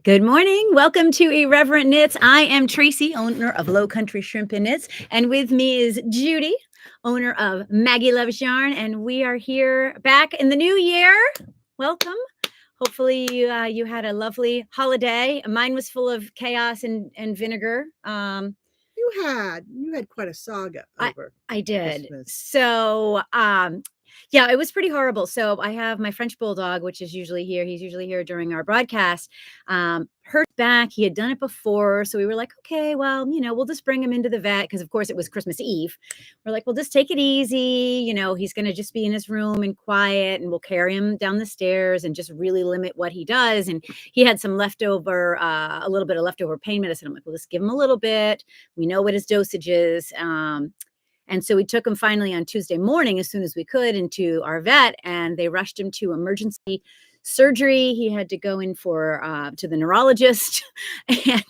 Good morning. Welcome to Irreverent Knits. I am Tracy, owner of Low Country Shrimp and Knits, and with me is Judy, owner of Maggie Loves Yarn, and we are here back in the new year. Welcome. Hopefully you had a lovely holiday. Mine was full of chaos and vinegar. You had quite a saga over. I did. Christmas. So yeah, it was pretty horrible. So I have my French bulldog, which is usually here. He's usually here during our broadcast. Hurt back. He had done it before. So we were like, okay, well, we'll just bring him into the vet because, of course, it was Christmas Eve. We're like, well, just take it easy. He's going to just be in his room and quiet, and we'll carry him down the stairs and just really limit what he does. And he had some leftover, a little bit of leftover pain medicine. I'm like, well, just give him a little bit. We know what his dosage is. And so we took him finally on Tuesday morning, as soon as we could, into our vet, and they rushed him to emergency surgery. He had to go in to the neurologist and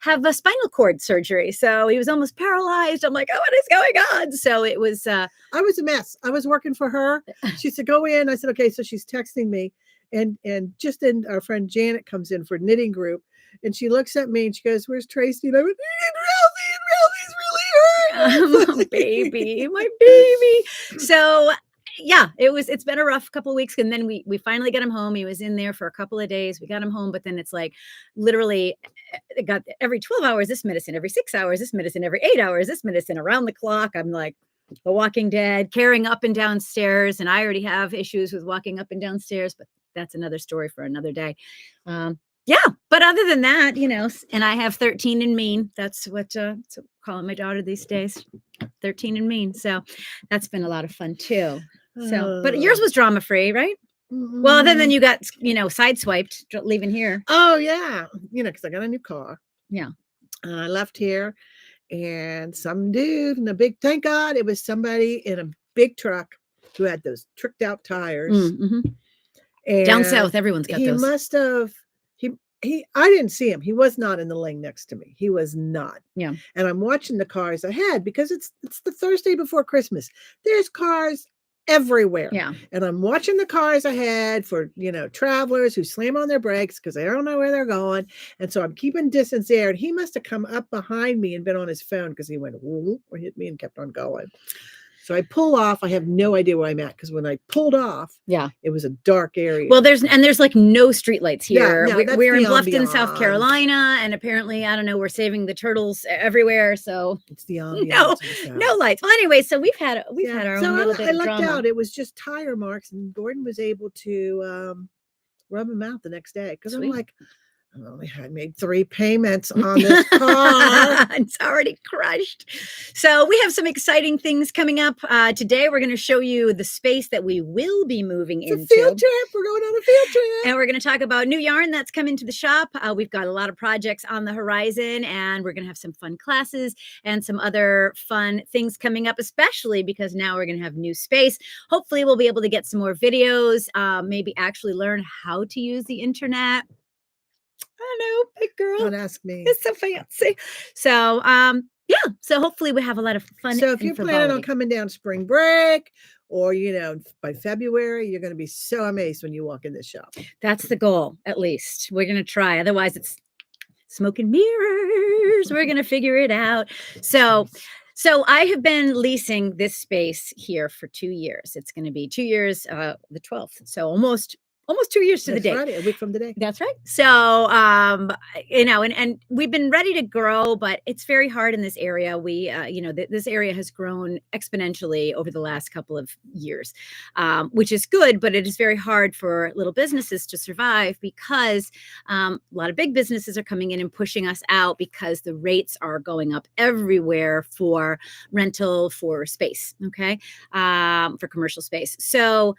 have a spinal cord surgery. So he was almost paralyzed. I'm like, oh, what is going on? So it was. I was a mess. I was working for her. She said, go in. I said, okay. So she's texting me. And just then our friend Janet comes in for knitting group. And she looks at me and she goes, where's Tracy? And I went, Ralphie's really hurt. My baby. So yeah, it's been a rough couple of weeks. And then we finally got him home. He was in there for a couple of days. We got him home, but then it's like literally it got every 12 hours, this medicine, every 6 hours, this medicine, every 8 hours, this medicine, around the clock. I'm like The Walking Dead, carrying up and down stairs. And I already have issues with walking up and down stairs, but that's another story for another day. Yeah, but other than that, and I have 13 and mean. That's what I'm calling my daughter these days, 13 and mean. So that's been a lot of fun too. So, but yours was drama free, right? Well, other than you got, sideswiped leaving here. Oh yeah, because I got a new car. Yeah, and I left here, and some dude in a thank God it was somebody in a big truck who had those tricked out tires. Mm-hmm. And down south, everyone's got those. He must have. I didn't see him. He was not in the lane next to me. He was not. Yeah. And I'm watching the cars ahead because it's the Thursday before Christmas. There's cars everywhere. Yeah. And I'm watching the cars ahead for, travelers who slam on their brakes because they don't know where they're going. And so I'm keeping distance there. And he must have come up behind me and been on his phone because he went, whoop, or hit me and kept on going. So I pull off. I have no idea where I'm at because when I pulled off, it was a dark area. Well, there's like no streetlights here. Yeah, we're in Bluffton, South Carolina, and apparently, I don't know, we're saving the turtles everywhere. So it's the ambiance. No lights. Well, anyway, so we've had our own little bit of drama. I lucked out. It was just tire marks, and Gordon was able to rub them out the next day because I'm like, I made 3 payments on this car. It's already crushed. So we have some exciting things coming up. Today, we're going to show you the space that we will be moving into. It's a field trip. We're going on a field trip. And we're going to talk about new yarn that's coming to the shop. We've got a lot of projects on the horizon, and we're going to have some fun classes and some other fun things coming up, especially because now we're going to have new space. Hopefully, we'll be able to get some more videos, maybe actually learn how to use the internet. I know, big girl. Don't ask me. It's so fancy. So, so hopefully we have a lot of fun. So if you're planning on coming down spring break or, by February, you're going to be so amazed when you walk in this shop. That's the goal, at least. We're going to try. Otherwise, it's smoke and mirrors. We're going to figure it out. So I have been leasing this space here for 2 years. It's going to be 2 years, the 12th. So almost 2 years to the date. Friday, a week from today. That's right. So, and we've been ready to grow, but it's very hard in this area. We, this area has grown exponentially over the last couple of years, which is good, but it is very hard for little businesses to survive because a lot of big businesses are coming in and pushing us out because the rates are going up everywhere for rental, for space, for commercial space. So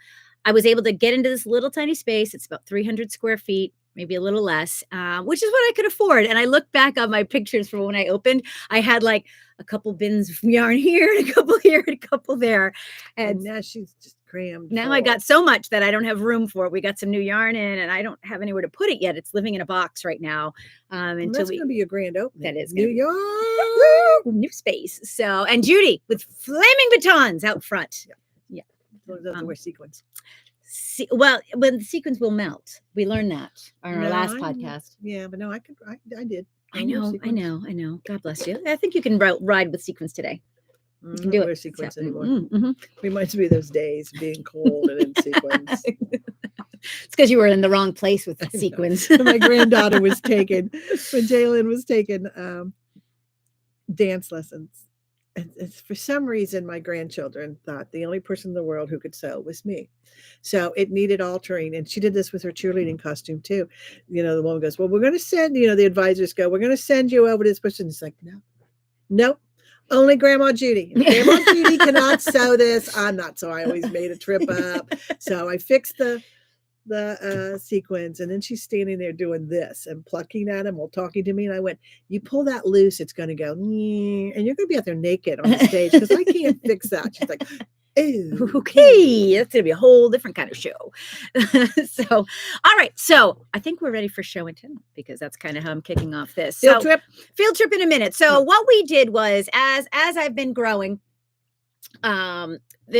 I was able to get into this little tiny space. It's about 300 square feet, maybe a little less, which is what I could afford. And I look back on my pictures from when I opened. I had like a couple bins of yarn here and a couple here and a couple there. And now she's just crammed. Now I got so much that I don't have room for it. We got some new yarn in and I don't have anywhere to put it yet. It's living in a box right now. Until that's going to be your grand opening. That is New York. New space. So, and Judy with flaming batons out front. Yeah. Those are sequins. Well, when the sequins will melt. We learned that on our No, last I podcast. yeah, but no, I did. I wear know, I sequins. know, I know. God bless you. I think you can ride with sequins today. You I can don't do it. wear It's sequins happening. anymore. Mm-hmm. Reminds me of those days being cold and in sequins. It's because you were in the wrong place with I know. sequins. When my granddaughter was taken, when Jalen was taken dance lessons. And for some reason, my grandchildren thought the only person in the world who could sew was me. So it needed altering. And she did this with her cheerleading costume too. The woman goes, well, we're going to send, the advisors go, we're going to send you over to this person. It's like, no, nope. Only Grandma Judy. If Grandma Judy cannot sew this, I'm not. So I always made a trip up. So I fixed the sequins, and then she's standing there doing this and plucking at him while talking to me, and I went, you pull that loose, it's going to go, and you're going to be out there naked on the stage because I can't fix that. She's like, ooh, Okay, that's gonna be a whole different kind of show. So, all right. So I think we're ready for show and tell because that's kind of how I'm kicking off this field trip. Field trip in a minute. So what we did was, as I've been growing, I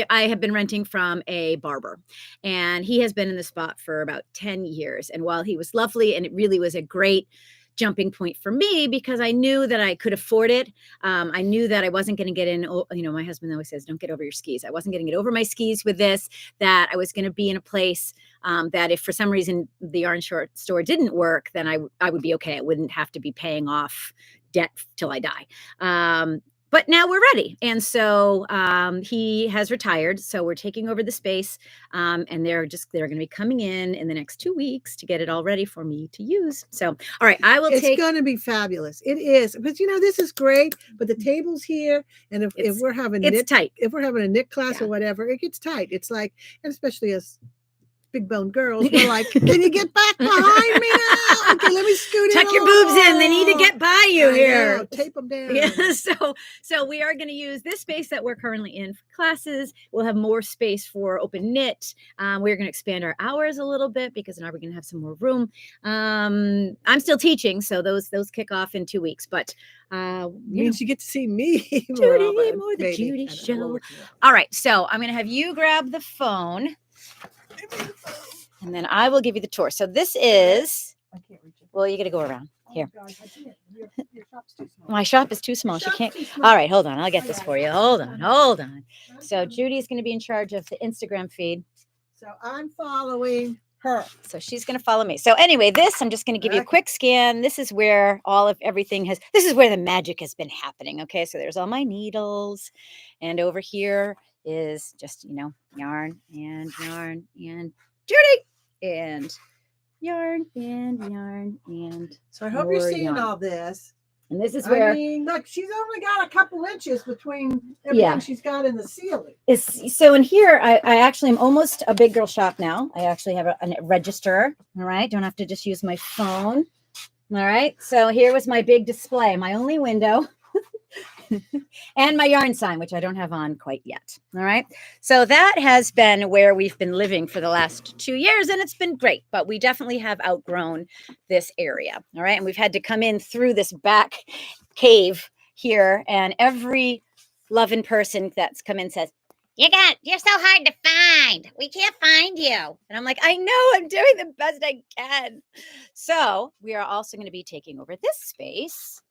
have been renting from a barber, and he has been in the spot for about 10 years. And while he was lovely, and it really was a great jumping point for me because I knew that I could afford it. I knew that I wasn't going to get in. My husband always says, don't get over your skis. I wasn't going to get over my skis with this, that I was going to be in a place that if for some reason the yarn short store didn't work, then I would be okay. I wouldn't have to be paying off debt till I die. But now we're ready. And so he has retired. So we're taking over the space. And they're going to be coming in the next 2 weeks to get it all ready for me to use. So, all right, It's going to be fabulous. It is. But this is great. But the table's here. And if we're having tight. If we're having a knit class or whatever, it gets tight. It's like, and especially as big bone girls, we're like, can you get back behind me now? Okay, let me scoot in. Tuck your boobs in. They need to get by you here. Know, tape them down. Yeah. So we are going to use this space that we're currently in for classes. We'll have more space for open knit. We're going to expand our hours a little bit because now we're going to have some more room. I'm still teaching, so those kick off in 2 weeks. But means you get to see me, Judy, more the Judy show. All right, so I'm going to have you grab the phone. And then I will give you the tour. So this is, well, you got to go around here. Oh, God, your shop's too small. My shop is too small. She can't. All right, hold on. I'll get this for you. Hold on. So Judy's going to be in charge of the Instagram feed. So I'm following her. So she's going to follow me. So anyway, I'm just going to give you a quick scan. This is where this is where the magic has been happening. Okay. So there's all my needles. And over here is just, yarn and Judy and yarn. So I hope you're seeing all this. And this is where, look, she's only got a couple inches between everything she's got in the ceiling. So in here, I actually am almost a big girl shop now. I actually have a register. All right. Don't have to just use my phone. All right. So here was my big display, my only window. And my yarn sign, which I don't have on quite yet. All right. So that has been where we've been living for the last 2 years, and it's been great, but we definitely have outgrown this area. All right. And we've had to come in through this back cave here, and every loving person that's come in says, you're so hard to find. We can't find you. And I'm like, I know, I'm doing the best I can. So we are also going to be taking over this space.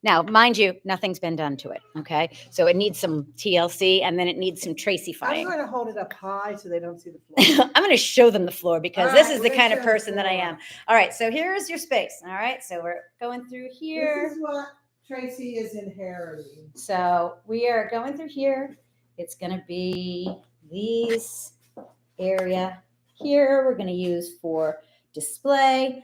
Now, mind you, nothing's been done to it. Okay. So it needs some TLC, and then it needs some tracifying. I'm going to hold it up high so they don't see the floor. I'm going to show them the floor because this is the kind of person that I am. All right. So here's your space. All right. So we're going through here. This is what Tracy is inheriting. So we are going through here. It's going to be these area here. We're going to use for display.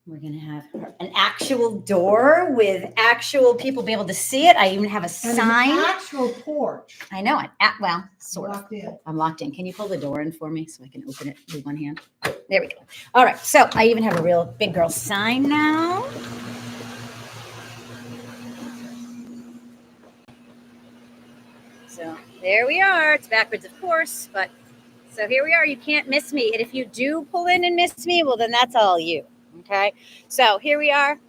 We're going to have an actual door with actual people be able to see it. I even have a sign. An actual porch. I know it. Well, sort of. Locked in. I'm locked in. Can you pull the door in for me so I can open it with one hand? There we go. All right. So I even have a real big girl sign now. So there we are. It's backwards, of course, but so here we are. You can't miss me. And if you do pull in and miss me, well, then that's all you. Okay, so here we are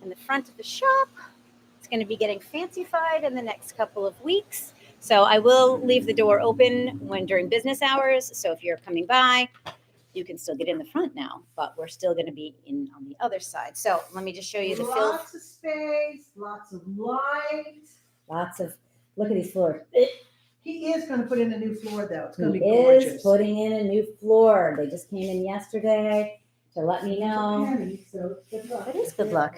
in the front of the shop. It's going to be getting fancified in the next couple of weeks. So I will leave the door open when during business hours. So if you're coming by, you can still get in the front now, but we're still going to be in on the other side. So let me just show you the fill. Lots of space, lots of light. Lots of, look at these floors. He is going to put in a new floor, though. It's going to He be gorgeous. is putting in a new floor. They just came in yesterday to let me know. So good luck. It is good luck.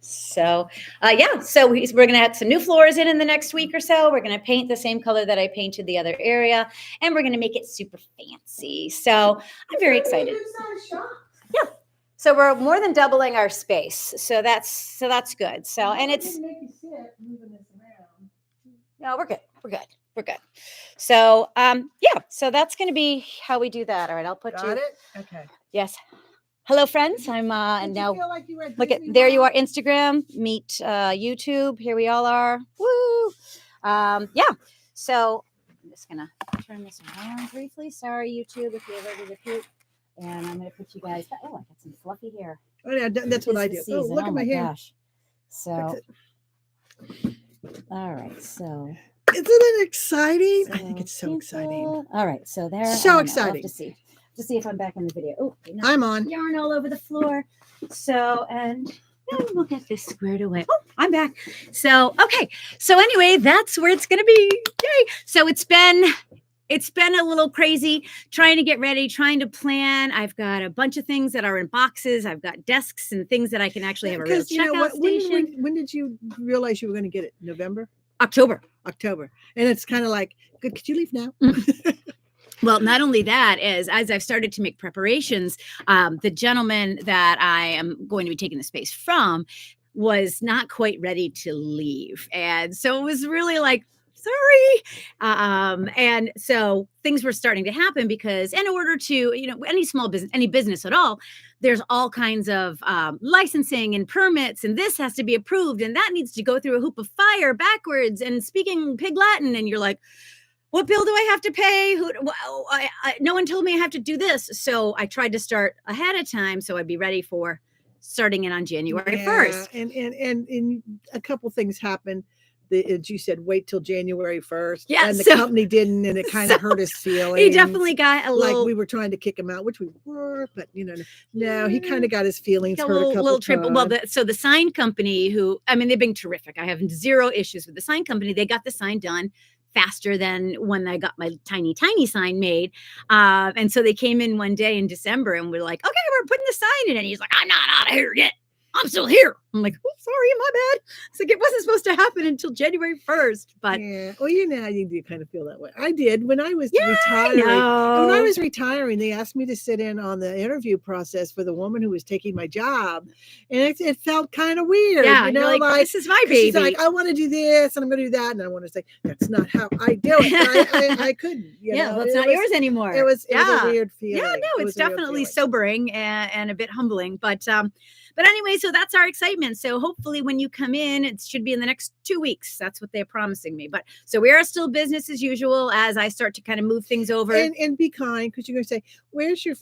So, yeah, so we're going to have some new floors in the next week or so. We're going to paint the same color that I painted the other area, and we're going to make it super fancy. So I'm very excited. Yeah. So we're more than doubling our space. So that's good. So, and it's, no, we're good. We're good. We're good. So, yeah, so that's going to be how we do that. All right. I'll put Got you. it? Okay. Yes. Hello, friends. I'm, and now Feel like you were at look at, Disney there you World? are. Instagram, meet, YouTube. Here we all are. Woo. Yeah. So I'm just going to turn this around briefly. Sorry, YouTube, if you're ready to poop. And I'm going to put you guys, oh, I got some fluffy hair. Oh, yeah, that's what I do. Oh, look at my hair. Gosh. So, all right. So, isn't it exciting? I so think it's so cancel. exciting. All right. So there. So I exciting. We'll have to see if I'm back in the video. Oh, I'm on. Yarn all over the floor. So, and then we'll get this squared away. Oh, I'm back. So, okay. So anyway, that's where it's going to be. Yay. So it's been a little crazy trying to get ready, trying to plan. I've got a bunch of things that are in boxes. I've got desks and things that I can actually have a real checkout station. When did you realize you were going to get it? November? October. And it's kind of like, good, could you leave now? Well, not only that, as I've started to make preparations, the gentleman that I am going to be taking the space from was not quite ready to leave. And so it was really like, sorry. And so things were starting to happen because in order to, any small business, any business at all, there's all kinds of licensing and permits, and this has to be approved, and that needs to go through a hoop of fire backwards and speaking Pig Latin. And you're like, what bill do I have to pay? No one told me I have to do this. So I tried to start ahead of time so I'd be ready for starting it on January 1st. And a couple things happened. As you said, wait till January 1st. Yeah, and the company didn't, and it kind of hurt his feelings. He definitely got a little, like we were trying to kick him out, which we were, but no, he kind of got his feelings hurt a couple little times. Well, so the sign company, they've been terrific. I have zero issues with the sign company. They got the sign done faster than when I got my tiny sign made. And so they came in one day in December and we're like, okay, we're putting the sign in. And he's like, I'm not out of here yet. I'm still here. I'm like, oh, sorry, my bad. It's like, it wasn't supposed to happen until January 1st. But yeah, well, you do kind of feel that way. I did when I was retiring. When I was retiring, they asked me to sit in on the interview process for the woman who was taking my job, and it felt kind of weird. Yeah, you're like, this is my baby. She's like, I want to do this, and I'm going to do that, and I want to say that's not how I do it. I couldn't. Well, it's not yours anymore. It was a weird feeling. Yeah, no, it's definitely sobering and a bit humbling, but anyway, so that's our excitement. So hopefully when you come in, it should be in the next 2 weeks. That's what they're promising me. But so we are still business as usual as I start to kind of move things over. And be kind, because you're going to say, where's your,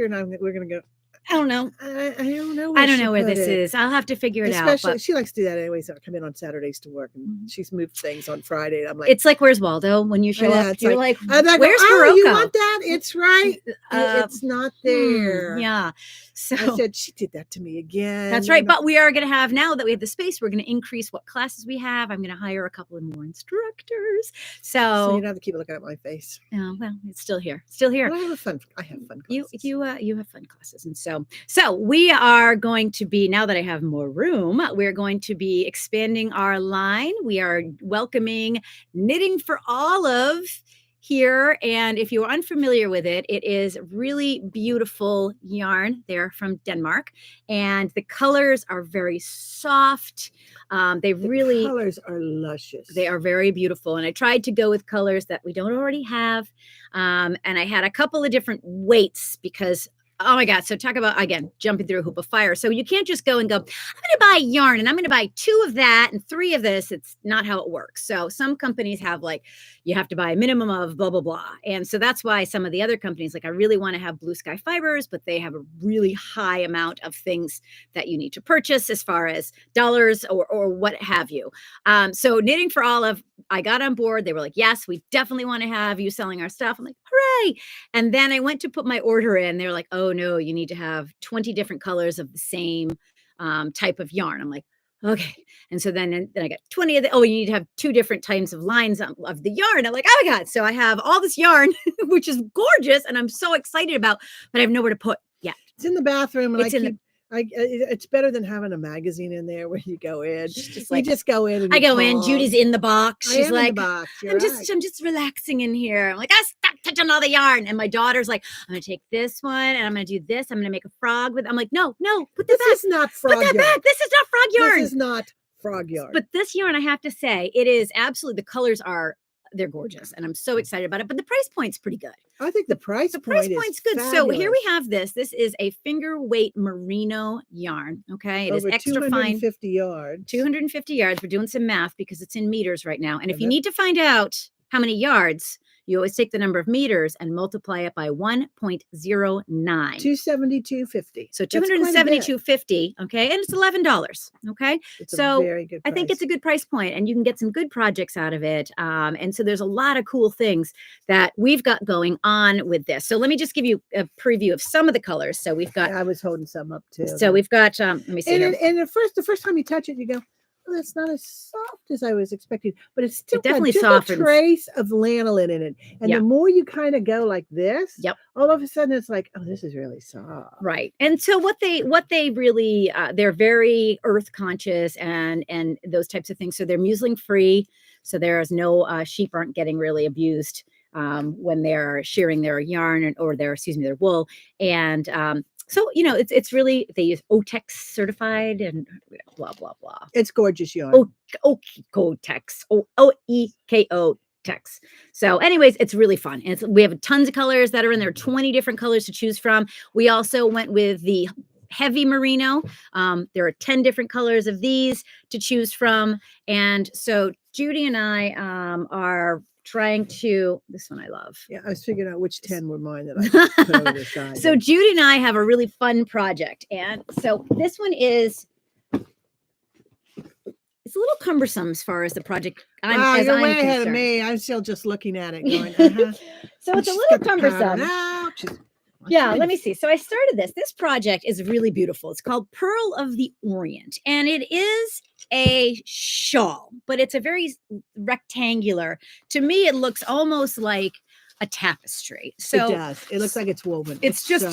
and we're going to go, I don't know. I don't know. I don't know where this is. I'll have to figure it out. Especially, she likes to do that anyway. So I come in on Saturdays to work, and she's moved things on Friday. And I'm like, it's like, where's Waldo? When you show up, you're like, where's Hiroko? You want that? It's right. It's not there. Yeah. So I said, she did that to me again. That's right. But we are going to have, now that we have the space, we're going to increase what classes we have. I'm going to hire a couple of more instructors. So you don't have to keep looking at my face. Oh, well, it's still here. Still here. Well, I have fun classes. You have fun classes. And so we are going to be, now that I have more room, we're going to be expanding our line. We are welcoming Knitting for Olive here. And if you're unfamiliar with it, it is really beautiful yarn. They're from Denmark, and the colors are very soft. The colors are luscious. They are very beautiful. And I tried to go with colors that we don't already have. And I had a couple of different weights because Oh my God. So talk about, again, jumping through a hoop of fire. So you can't just go and go, I'm going to buy yarn and I'm going to buy 2 of that and 3 of this. It's not how it works. So some companies have like, you have to buy a minimum of blah, blah, blah. And so that's why some of the other companies, like I really want to have Blue Sky Fibers, but they have a really high amount of things that you need to purchase as far as dollars or what have you. So Knitting for Olive, I got on board. They were like, yes, we definitely want to have you selling our stuff. I'm like, hooray. And then I went to put my order in. They were like, oh no, you need to have 20 different colors of the same type of yarn. I'm like, okay. And so then I got 20 of the, oh, you need to have 2 different types of lines of the yarn. I'm like, oh my God. So I have all this yarn, which is gorgeous. And I'm so excited about, but I have nowhere to put yet. It's in the bathroom, and It's in it's better than having a magazine in there where you go in. just You like, just go in and I you go in, pause. Judy's in the box. I She's am in the like, box. You're I'm right. just relaxing in here. I'm like, stop touching all the yarn. And my daughter's like, I'm gonna take this one and I'm gonna do this. I'm gonna make a frog with. I'm like, no, put that This back. is not frog Put that yarn. back. This is not frog yarn. This is not frog yarn. But this yarn, I have to say, it is absolutely, the colors are, they're gorgeous. And I'm so excited about it. But the price point's pretty good. I think the price point's good. So here we have this. This is a finger weight merino yarn. Okay. It is extra fine. 250 yards. 250 yards. We're doing some math because it's in meters right now. And if you need to find out how many yards, you always take the number of meters and multiply it by 1.09. 272.50. So 272.50. Okay. And it's $11. Okay. It's a so very good price. I think it's a good price point and you can get some good projects out of it. And so there's a lot of cool things that we've got going on with this. So let me just give you a preview of some of the colors. So we've got, I was holding some up too. So we've got, let me see. And the first time you touch it, you go, well, it's not as soft as I was expecting, but it's still definitely got just a trace of lanolin in it. And the more you kind of go like this, all of a sudden it's like, oh, this is really soft. Right. And so what they really, they're very earth conscious and those types of things. So they're muslin free. So there's no, sheep aren't getting really abused when they're shearing their yarn or their wool. And so, it's really, they use OTEX certified and blah, blah, blah. It's gorgeous yarn. OEKO-TEX. OEKO Tex. So anyways, it's really fun. And we have tons of colors that are in there, 20 different colors to choose from. We also went with the heavy merino. There are 10 different colors of these to choose from. And so Judy and I are trying to, this one I love. Yeah, I was figuring out which 10 were mine that I put over the side. So Judy and I have a really fun project. And so this one is, it's a little cumbersome as far as the project. You're way ahead of me. I'm still just looking at it going, So it's a little cumbersome. Yeah, let me see. So I started this. This project is really beautiful. It's called Pearl of the Orient. And it is a shawl, but it's a very rectangular. To me, it looks almost like a tapestry. So it does. It looks like it's woven. It's just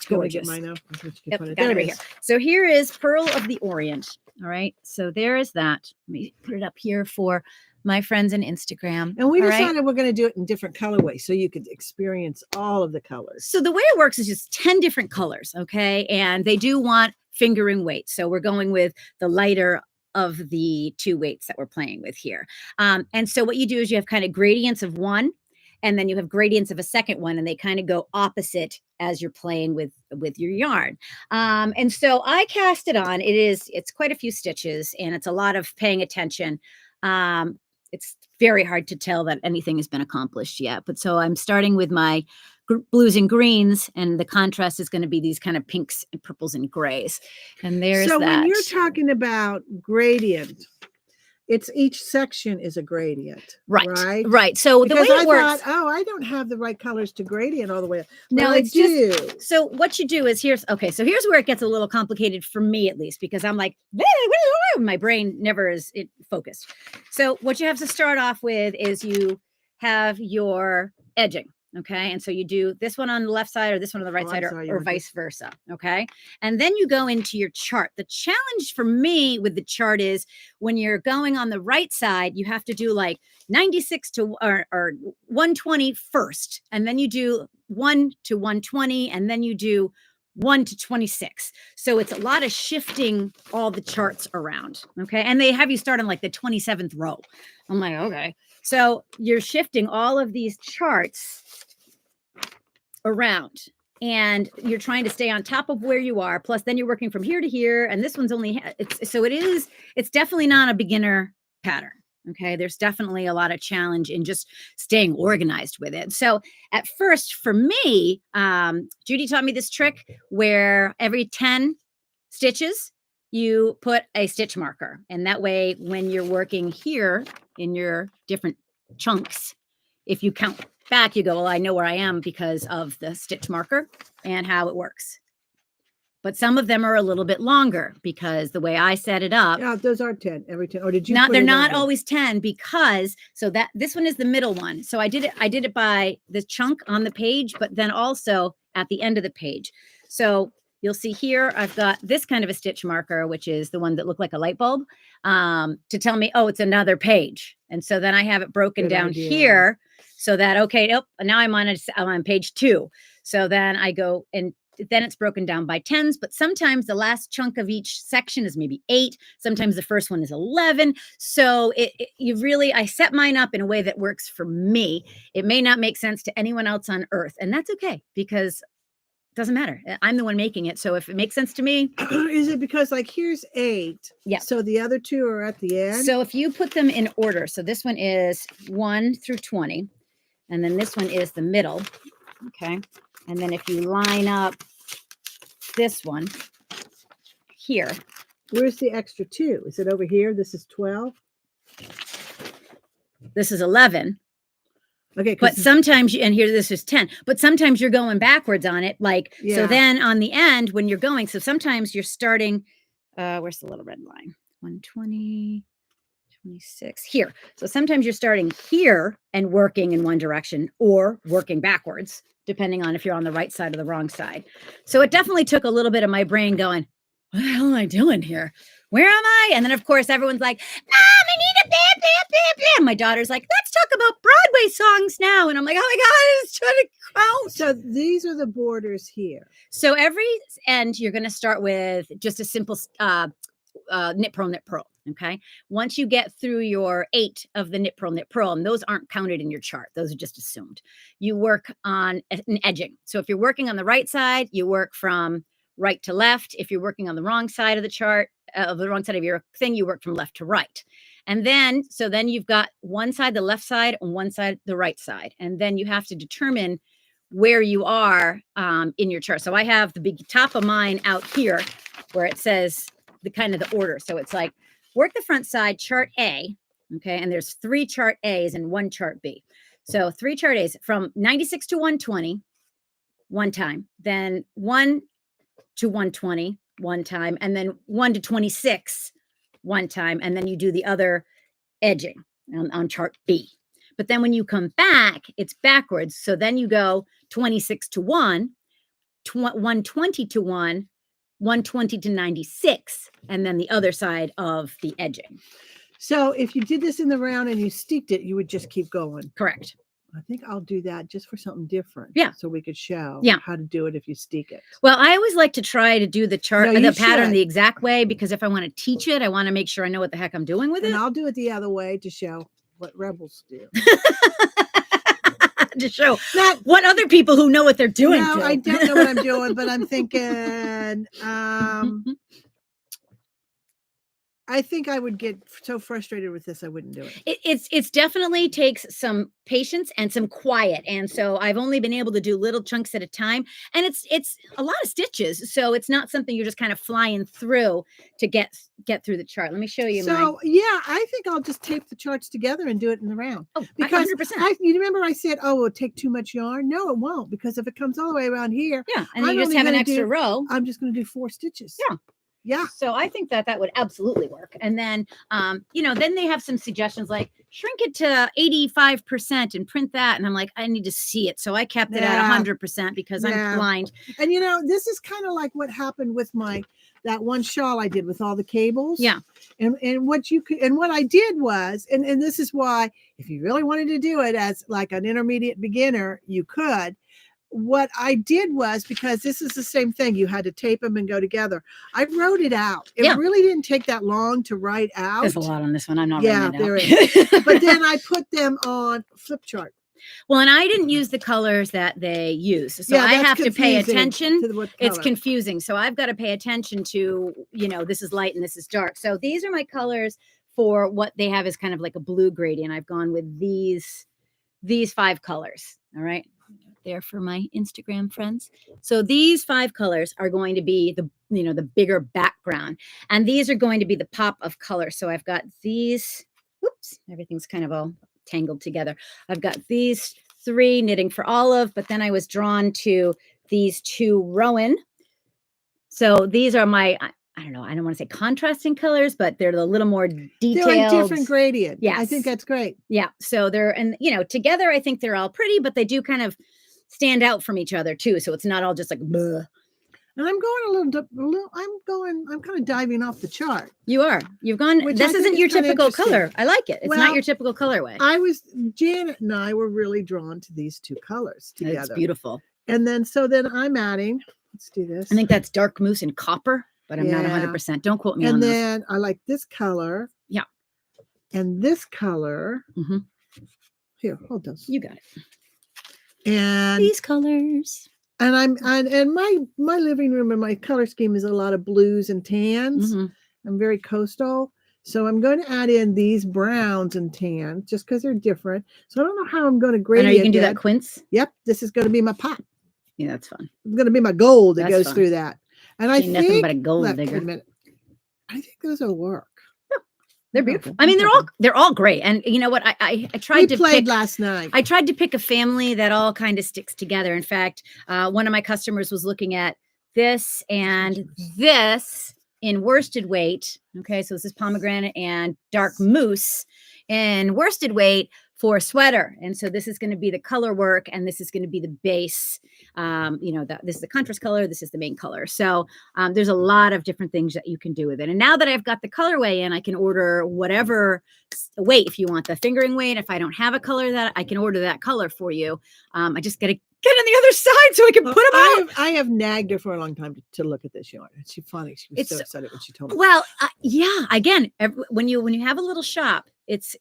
gorgeous. Mine out? Yep, got it right here. So here is Pearl of the Orient. All right. So there is that. Let me put it up here for my friends on Instagram. And we decided we're going to do it in different colorways so you could experience all of the colors. So the way it works is just 10 different colors. Okay. And they do want fingering weight. So we're going with the lighter of the 2 weights that we're playing with here. And so what you do is you have kind of gradients of one, and then you have gradients of a second one, and they kind of go opposite as you're playing with your yarn. And so I cast it on. It's quite a few stitches, and it's a lot of paying attention. It's very hard to tell that anything has been accomplished yet. But so I'm starting with my blues and greens, and the contrast is going to be these kind of pinks and purples and grays. And there's so that. When you're talking about gradient, it's each section is a gradient, right? So because the way it works, I don't have the right colors to gradient all the way up. No, it's just so what you do is here's where it gets a little complicated for me, at least, because I'm like, my brain never is focused. So what you have to start off with is you have your edging. Okay. And so you do this one on the left side or this one on the right side or vice versa. Okay. And then you go into your chart. The challenge for me with the chart is when you're going on the right side, you have to do like 96 to or 120 first. And then you do 1 to 120. And then you do 1 to 26. So it's a lot of shifting all the charts around. Okay. And they have you start on like the 27th row. I'm like, okay. So you're shifting all of these charts around. and you're trying to stay on top of where you are. Plus, then you're working from here to here, and this one's only it's definitely not a beginner pattern. Okay, there's definitely a lot of challenge in just staying organized with it. So at first, for me, Judy taught me this trick where every 10 stitches, you put a stitch marker. And that way, when you're working here in your different chunks, if you count back, you go, well, I know where I am because of the stitch marker and how it works. But some of them are a little bit longer because the way I set it up. Yeah, those are 10 every 10. Or did you? They're not always 10 because that this one is the middle one. So I did it by the chunk on the page, but then also at the end of the page. So you'll see here, I've got this kind of a stitch marker, which is the one that looked like a light bulb, to tell me, oh, it's another page. And so then I have it broken down here so that, okay, now I'm on page 2. So then I go and then it's broken down by 10s, but sometimes the last chunk of each section is maybe 8. Sometimes the first one is 11. So I set mine up in a way that works for me. It may not make sense to anyone else on earth, and that's okay because it doesn't matter. I'm the one making it. So if it makes sense to me. Is it because like here's 8? Yeah. So the other 2 are at the end? So if you put them in order, so this one is 1 through 20, and then this one is the middle. Okay. And then if you line up this one here. Where's the extra 2? Is it over here? This is 12. This is 11. Okay. But sometimes, and here this is 10, but sometimes you're going backwards on it. So then on the end when you're going, so sometimes you're starting, where's the little red line? 120, 26 here. So sometimes you're starting here and working in one direction or working backwards, depending on if you're on the right side or the wrong side. So it definitely took a little bit of my brain going, what the hell am I doing here? Where am I? And then, of course, everyone's like, Mom, I need a bam, bam, bam, bam. My daughter's like, let's talk about Broadway songs now. And I'm like, oh my God, I was trying to count. So these are the borders here. So every end, you're going to start with just a simple knit, purl. Okay. Once you get through your 8 of the knit, purl, and those aren't counted in your chart. Those are just assumed. You work on an edging. So if you're working on the right side, you work from right to left. If you're working on the wrong side of the chart, the wrong side of your thing, you work from left to right. And then you've got one side, the left side, and one side, the right side. And then you have to determine where you are in your chart. So I have the big top of mine out here where it says the kind of the order. So it's like, work the front side, chart A, okay? And there's 3 chart A's and 1 chart B. So 3 chart A's from 96 to 120, one time, then 1 to 120, one time, and then 1 to 26, one time, and then you do the other edging on chart B. But then when you come back, it's backwards. So then you go 26 to 1, 120 to 1, 120 to 96, and then the other side of the edging. So if you did this in the round and you steeked it, you would just keep going. Correct. I think I'll do that just for something different. Yeah. So we could show how to do it if you steek it. Well, I always like to try to do the chart, the pattern the exact way, because if I want to teach it, I want to make sure I know what the heck I'm doing with it. And I'll do it the other way to show what rebels do. To show what other people who know what they're doing. No, I don't know what I'm doing, but I'm thinking, I think I would get so frustrated with this, I wouldn't do it. It's definitely takes some patience and some quiet. And so I've only been able to do little chunks at a time. And it's a lot of stitches. So it's not something you're just kind of flying through to get through the chart. Let me show you. So yeah, I think I'll just tape the charts together and do it in the round. Oh, because 100%. You remember I said, oh, it'll take too much yarn. No, it won't, because if it comes all the way around here, and then you just have an extra row. I'm just going to do 4 stitches. Yeah. So I think that would absolutely work. And then, then they have some suggestions like shrink it to 85% and print that. And I'm like, I need to see it. So I kept it at 100% because I'm blind. And, this is kind of like what happened with that one shawl I did with all the cables. Yeah. And what I did was, and this is why, if you really wanted to do it as like an intermediate beginner, you could. What I did was, because this is the same thing, you had to tape them and go together. I wrote it out. It really didn't take that long to write out. There's a lot on this one. I'm not writing it out. There is. But then I put them on flip chart. Well, and I didn't use the colors that they use. So Yeah, I that's have to pay confusing attention. to what It's color. confusing. So I've got to pay attention to, this is light and this is dark. So these are my colors for what they have is kind of like a blue gradient. I've gone with these 5 colors. All right. There for my Instagram friends. So these 5 colors are going to be the bigger background, and these are going to be the pop of color. So I've got these, whoops, everything's kind of all tangled together. I've got these 3 knitting for olive, but then I was drawn to these 2 rowan. So these are my, I don't know, I don't want to say contrasting colors, but they're a little more detailed. They're like different gradient. Yes. I think that's great. Yeah. So they're, and together I think they're all pretty, but they do kind of stand out from each other too. So it's not all just like, bleh. And I'm going I'm kind of diving off the chart. You are. You've gone, this isn't your typical color. I like it. It's not your typical colorway. Janet and I were really drawn to these 2 colors together. It's beautiful. And then I'm adding, let's do this. I think that's dark moose and copper, but I'm not 100%. Don't quote me on those. And then I like this color. Yeah. And this color. Mm-hmm. Here, hold those. You got it. And these colors. And and my living room and my color scheme is a lot of blues and tans. Mm-hmm. I'm very coastal. So I'm going to add in these browns and tans just because they're different. So I don't know how I'm going to grade it. You can do that quince? Yep. This is going to be my pop. Yeah, that's fun. It's going to be my gold that goes through that. And I think nothing but a gold digger. Wait a minute. I think those will work. They're beautiful. I mean, they're all great. And you know what? I tried to pick last night. I tried to pick a family that all kind of sticks together. In fact, one of my customers was looking at this and this in worsted weight. Okay, so this is pomegranate and dark moose in worsted weight for a sweater. And so this is going to be the color work, and this is going to be the base. This is the contrast color. This is the main color. So there's a lot of different things that you can do with it. And now that I've got the colorway in, I can order whatever weight. If you want the fingering weight, if I don't have a color, that I can order that color for you. I just got to get on the other side so I can put them out. I have nagged her for a long time to look at this yarn. She's funny. She was so excited when she told me. Well, yeah. Again, when you have a little shop, it's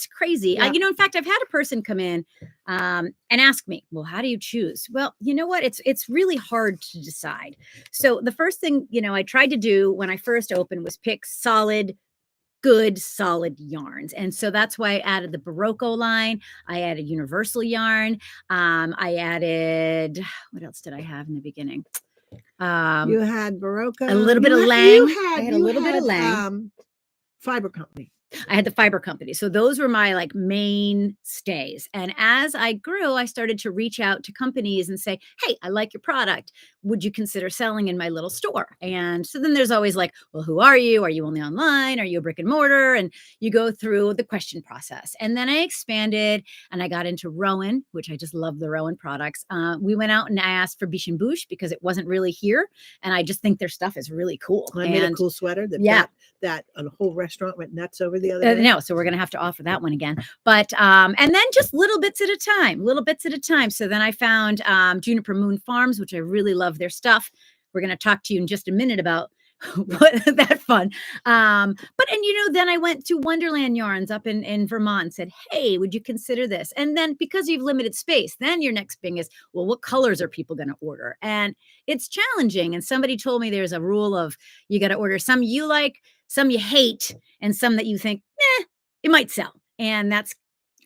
crazy. Yeah. In fact, I've had a person come in and ask me, well, how do you choose? Well, you know what? It's really hard to decide. So the first thing, I tried to do when I first opened was pick good, solid yarns. And so that's why I added the Barocco line. I added Universal yarn. I added, what else did I have in the beginning? You had Barocco. A little bit of Lang. I had a little bit of Lang. Fiber Company. I had the fiber company. So those were my mainstays. And as I grew, I started to reach out to companies and say, hey, I like your product. Would you consider selling in my little store? And so then there's always well, who are you? Are you only online? Are you a brick and mortar? And you go through the question process. And then I expanded and I got into Rowan, which I just love the Rowan products. We went out and I asked for Biche and Bouche because it wasn't really here. And I just think their stuff is really cool. I made a cool sweater that a whole restaurant went nuts over the other day. No, so we're going to have to offer that one again. But, and then just little bits at a time. So then I found Juniper Moon Farms, which I really love their stuff. We're going to talk to you in just a minute about that fun. Then I went to Wonderland Yarns up in Vermont and said, hey, would you consider this? And then because you've limited space, then your next thing is, well, what colors are people going to order? And it's challenging. And somebody told me there's a rule of you got to order some you like, some you hate, and some that you think, it might sell. And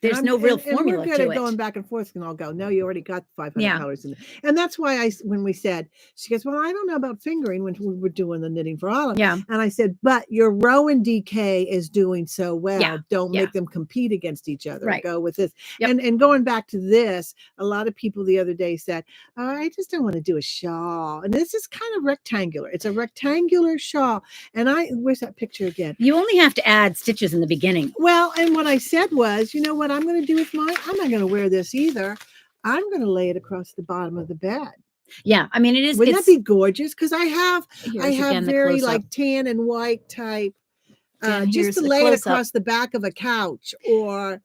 there's no real formula we're good to at it. Going back and forth, and I'll go, no, you already got 500 colors in there. And that's why when we said, she goes, well, I don't know about fingering when we were doing the knitting for olive. Yeah. And I said, but your Rowan DK is doing so well. Yeah. Don't make them compete against each other. Right. Go with this. Yep. And going back to this, a lot of people the other day said, oh, I just don't want to do a shawl. And this is kind of rectangular. It's a rectangular shawl. And where's that picture again? You only have to add stitches in the beginning. Well, and what I said was, you know what I'm going to do with mine? I'm not going to wear this either. I'm going to lay it across the bottom of the bed. Yeah, I mean, it is. Wouldn't that be gorgeous? Because I have again, very tan and white type. Just to lay it across the back of a couch, or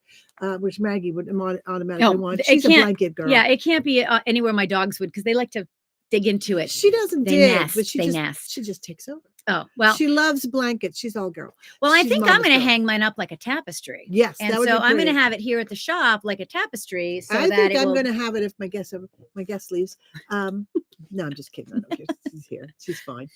which Maggie would automatically want. She's a blanket girl. Yeah, it can't be anywhere my dogs would, because they like to dig into it. She doesn't dig, but she just takes over. Oh, well, She loves blankets. She's all girl. I She's think I'm mama's going to girl. hang mine up like a tapestry. Yes, And that would so be I'm going to pretty. have it here at the shop like a tapestry so I that think it I'm will. going to have it if my guest leaves. No, I'm just kidding. I don't care. She's here. She's fine.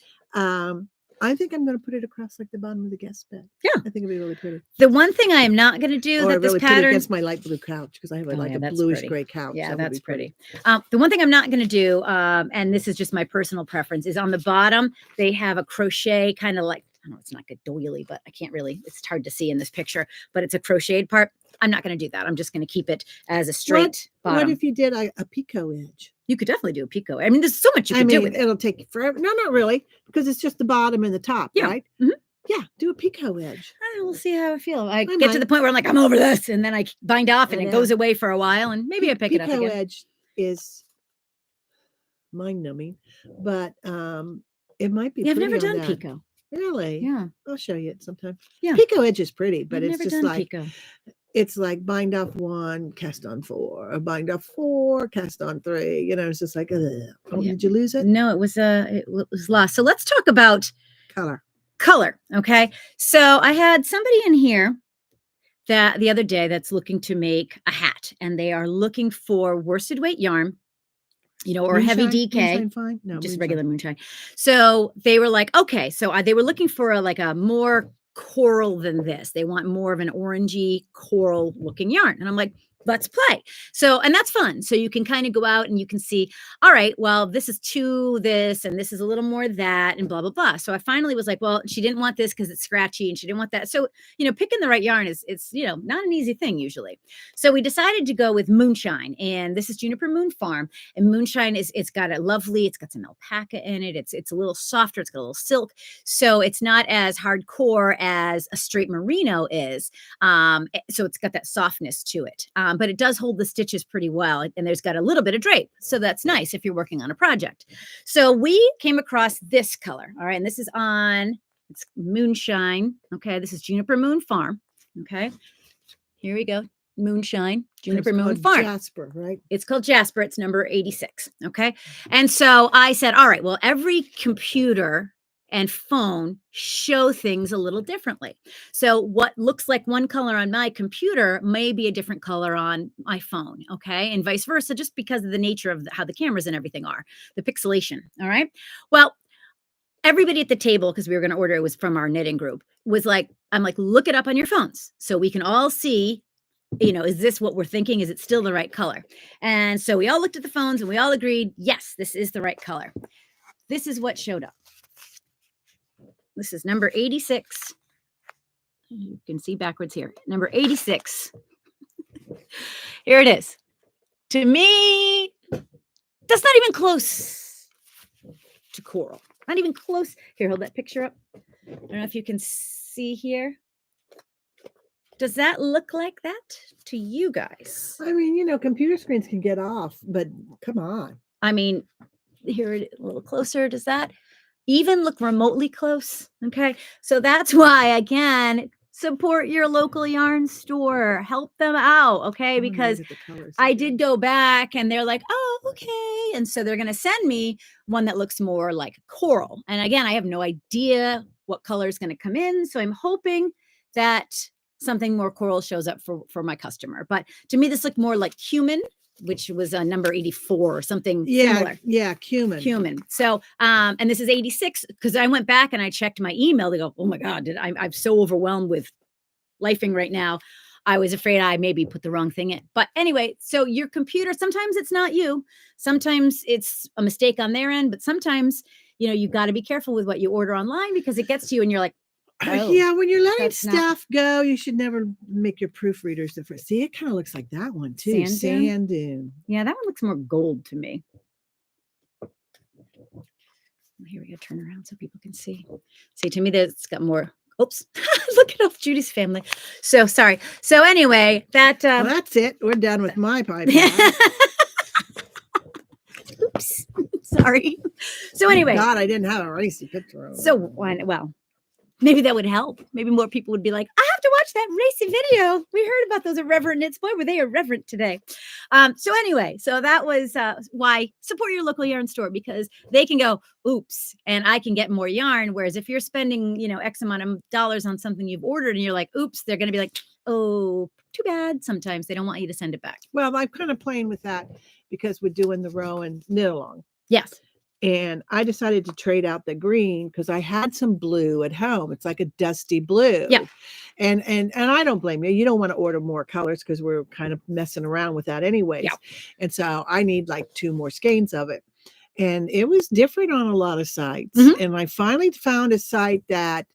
I think I'm going to put it across like the bottom of the guest bed. Yeah. I think it'd be really pretty. The one thing I am not going to do Or that this really put it pattern. against my light blue couch because I have like a that's bluish pretty. gray couch. Yeah, That would that's be pretty. The one thing I'm not going to do, and this is just my personal preference, is on the bottom, they have a crochet kind of like, I don't know, it's not good doily, but I can't really, it's hard to see in this picture, but it's a crocheted part. I'm not going to do that. I'm just going to keep it as a straight bottom. What if you did a picot edge? You could definitely do a picot. I mean, there's so much you can do with it. It'll take you forever. No, not really, because it's just the bottom and the top, right? Mhm. Yeah, do a picot edge. We'll see how I feel. I get might. to the point where I'm like, I'm over this, and then I bind off, and I it know. goes away for a while, and maybe I pick it up again. Picot edge is mind-numbing, but it might be. Yeah, I've pretty never on done that. picot. Really? Yeah, I'll show you it sometime. Yeah. Picot edge is pretty, but I've it's never just done like picot. it's like bind off 1, cast on 4, or bind off 4, cast on 3. You know, it's just like, oh, Yeah. did you lose it? No, it was lost. So let's talk about Color. Okay. So I had somebody in here that the other day that's looking to make a hat, and they are looking for worsted weight yarn, or heavy DK. Moonshine fine? No, just moonshine. regular moonshine. So they were like, okay, so they were looking for a more coral than this. They want more of an orangey coral looking yarn. And I'm like, let's play. So, and that's fun. So you can kind of go out and you can see, all right, well, this is this, and this is a little more that, and blah, blah, blah. So I finally was like, well, she didn't want this because it's scratchy and she didn't want that. So, picking the right yarn it's not an easy thing usually. So we decided to go with Moonshine, and this is Juniper Moon Farm. And Moonshine it's got some alpaca in it. It's a little softer. It's got a little silk. So it's not as hardcore as a straight merino is. So it's got that softness to it. But it does hold the stitches pretty well. And there's got a little bit of drape. So that's nice if you're working on a project. So we came across this color. All right. And this is it's Moonshine. Okay. This is Juniper Moon Farm. Okay. Here we go. Moonshine, Juniper Moon Farm. Jasper, right? It's called Jasper. It's number 86. Okay. And so I said, all right, well, every computer and phone show things a little differently. So what looks like one color on my computer may be a different color on my phone. Okay. And vice versa, just because of the nature of how the cameras and everything are, the pixelation. All right. Well, everybody at the table, because we were going to order, it was from our knitting group, was like, I'm like, look it up on your phones so we can all see, is this what we're thinking? Is it still the right color? And so we all looked at the phones and we all agreed, yes, this is the right color. This is what showed up. This is number 86. You can see backwards here. Number 86. Here it is. To me, that's not even close to coral. Not even close. Here, hold that picture up. I don't know if you can see here. Does that look like that to you guys? I mean, computer screens can get off, but come on. I mean, here a little closer. Does that even look remotely close? Okay. So that's why, again, support your local yarn store. Help them out. Okay. Because I did go back and they're like, oh, okay. And so they're going to send me one that looks more like coral. And again, I have no idea what color is going to come in. So I'm hoping that something more coral shows up for my customer. But to me, this looked more like cumin, which was a number 84 or something similar. Yeah, cumin. So, and this is 86 because I went back and I checked my email to go, oh my God, I'm so overwhelmed with lifing right now. I was afraid I maybe put the wrong thing in. But anyway, so your computer, sometimes it's not you. Sometimes it's a mistake on their end. But sometimes, you got to be careful with what you order online because it gets to you and you're like, oh, yeah, when you're letting stuff go, you should never make your proofreaders the first. See, it kind of looks like that one too. Sand dune. Yeah, that one looks more gold to me. Here we go. Turn around so people can see. See, to me, that's got more. Oops. Look at Judy's family. So sorry. So anyway, well, that's it. We're done with my pie. Oops. Sorry. So anyway. God, I didn't have a racy picture of it. So, well, Maybe that would help. Maybe more people would be like, I have to watch that racy video. We heard about those Irreverent Knits. Boy, were they irreverent today. So anyway, so that was why support your local yarn store, because they can go, oops, and I can get more yarn. Whereas if you're spending, X amount of dollars on something you've ordered and you're like, oops, they're going to be like, oh, too bad. Sometimes they don't want you to send it back. Well, I'm kind of playing with that because we're doing the row and knit along. Yes. And I decided to trade out the green because I had some blue at home. It's like a dusty blue. Yeah. And I don't blame you. You don't want to order more colors because we're kind of messing around with that anyways. Yeah. And so I need like 2 more skeins of it. And it was different on a lot of sites. Mhm. And I finally found a site that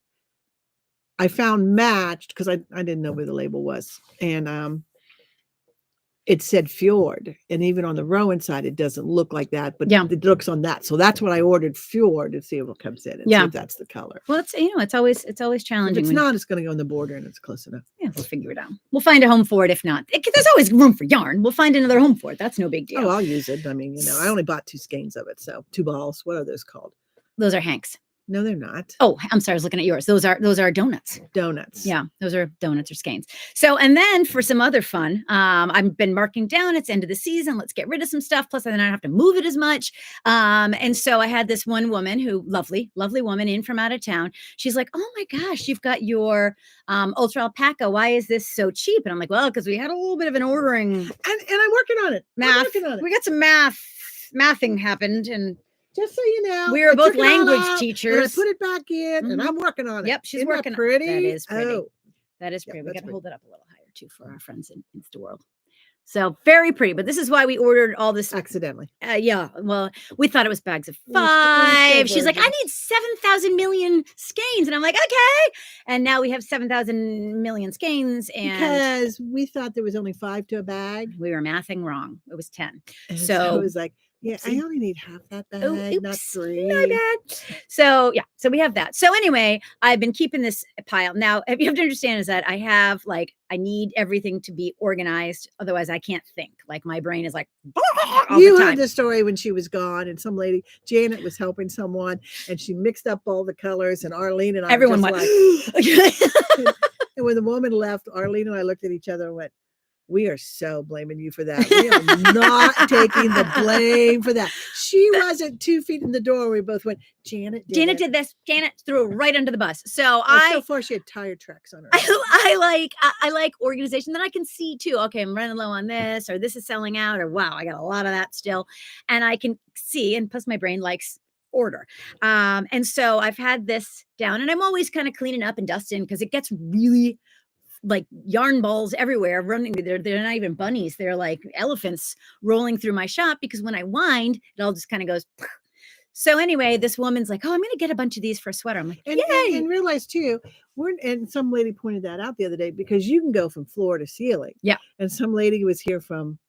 I found matched because I didn't know where the label was. And it said Fjord, and even on the Rowan side, it doesn't look like that, but Yeah. it looks on that. So that's what I ordered, Fjord, to see what comes in and see Yeah. if that's the color. Well, it's always If challenging. it's not, it's going to go on the border and it's close enough. Yeah, we'll figure it out. We'll find a home for it. If not, there's always room for yarn. We'll find another home for it. That's no big deal. Oh, I'll use it. I mean, I only bought 2 skeins of it, so 2 balls. What are those called? Those are Hanks. No, they're not. Oh, I'm sorry. I was looking at yours. Those are donuts. Donuts. Yeah, those are donuts or skeins. So, and then for some other fun, I've been marking down. It's end of the season. Let's get rid of some stuff. Plus, then I don't have to move it as much. And so I had this one woman who, lovely woman in from out of town. She's like, "Oh my gosh, you've got your ultra alpaca. Why is this so cheap?" And I'm like, "Well, because we had a little bit of an ordering And I'm working on it. math. I'm working on it. We got some mathing happened, and just so you know, we were I both took it all language out, and teachers. I put it back in, and Mhm. I'm working on it. Yep, she's Isn't working. that pretty? That is pretty. Oh, That is pretty. Yeah, We that's got to hold pretty. it up a little higher too for our friends in Insta world. So very pretty. But this is why we ordered all this. accidentally. Yeah. Well, we thought it was bags of We're 5. still She's like, I virgin. need 7,000 million skeins, and I'm like, okay. And now we have 7,000 million skeins, and Because we thought there was only 5 to a bag. we were mathing wrong. It was 10. And So it was like, yeah, I oopsie. only need half that bag, Oh, not oops, 3. my bad. So yeah, so we have that. So anyway, I've been keeping this pile. Now, you have to understand is that I need everything to be organized. Otherwise, I can't think. Like my brain is like all You the time. heard the story when she was gone, and some lady, Janet, was helping someone, and she mixed up all the colors, and Arlene and I Everyone were went. just like, and when the woman left, Arlene and I looked at each other and went, we are so blaming you for that. We are not taking the blame for that. She wasn't 2 feet in the door. We both went, Janet Did this. Janet threw it right under the bus. So so far she had tire tracks on her. I like organization that I can see too. Okay, I'm running low on this, or this is selling out, or wow, I got a lot of that still. And I can see, and plus my brain likes order. And so I've had this down, and I'm always kind of cleaning up and dusting because it gets really like yarn balls everywhere running. They're not even bunnies. They're like elephants rolling through my shop because when I wind, it all just kind of goes. So anyway, this woman's like, "Oh, I'm going to get a bunch of these for a sweater." I'm like, "Yay!" And realize too, and some lady pointed that out the other day because you can go from floor to ceiling. Yeah. And some lady was here from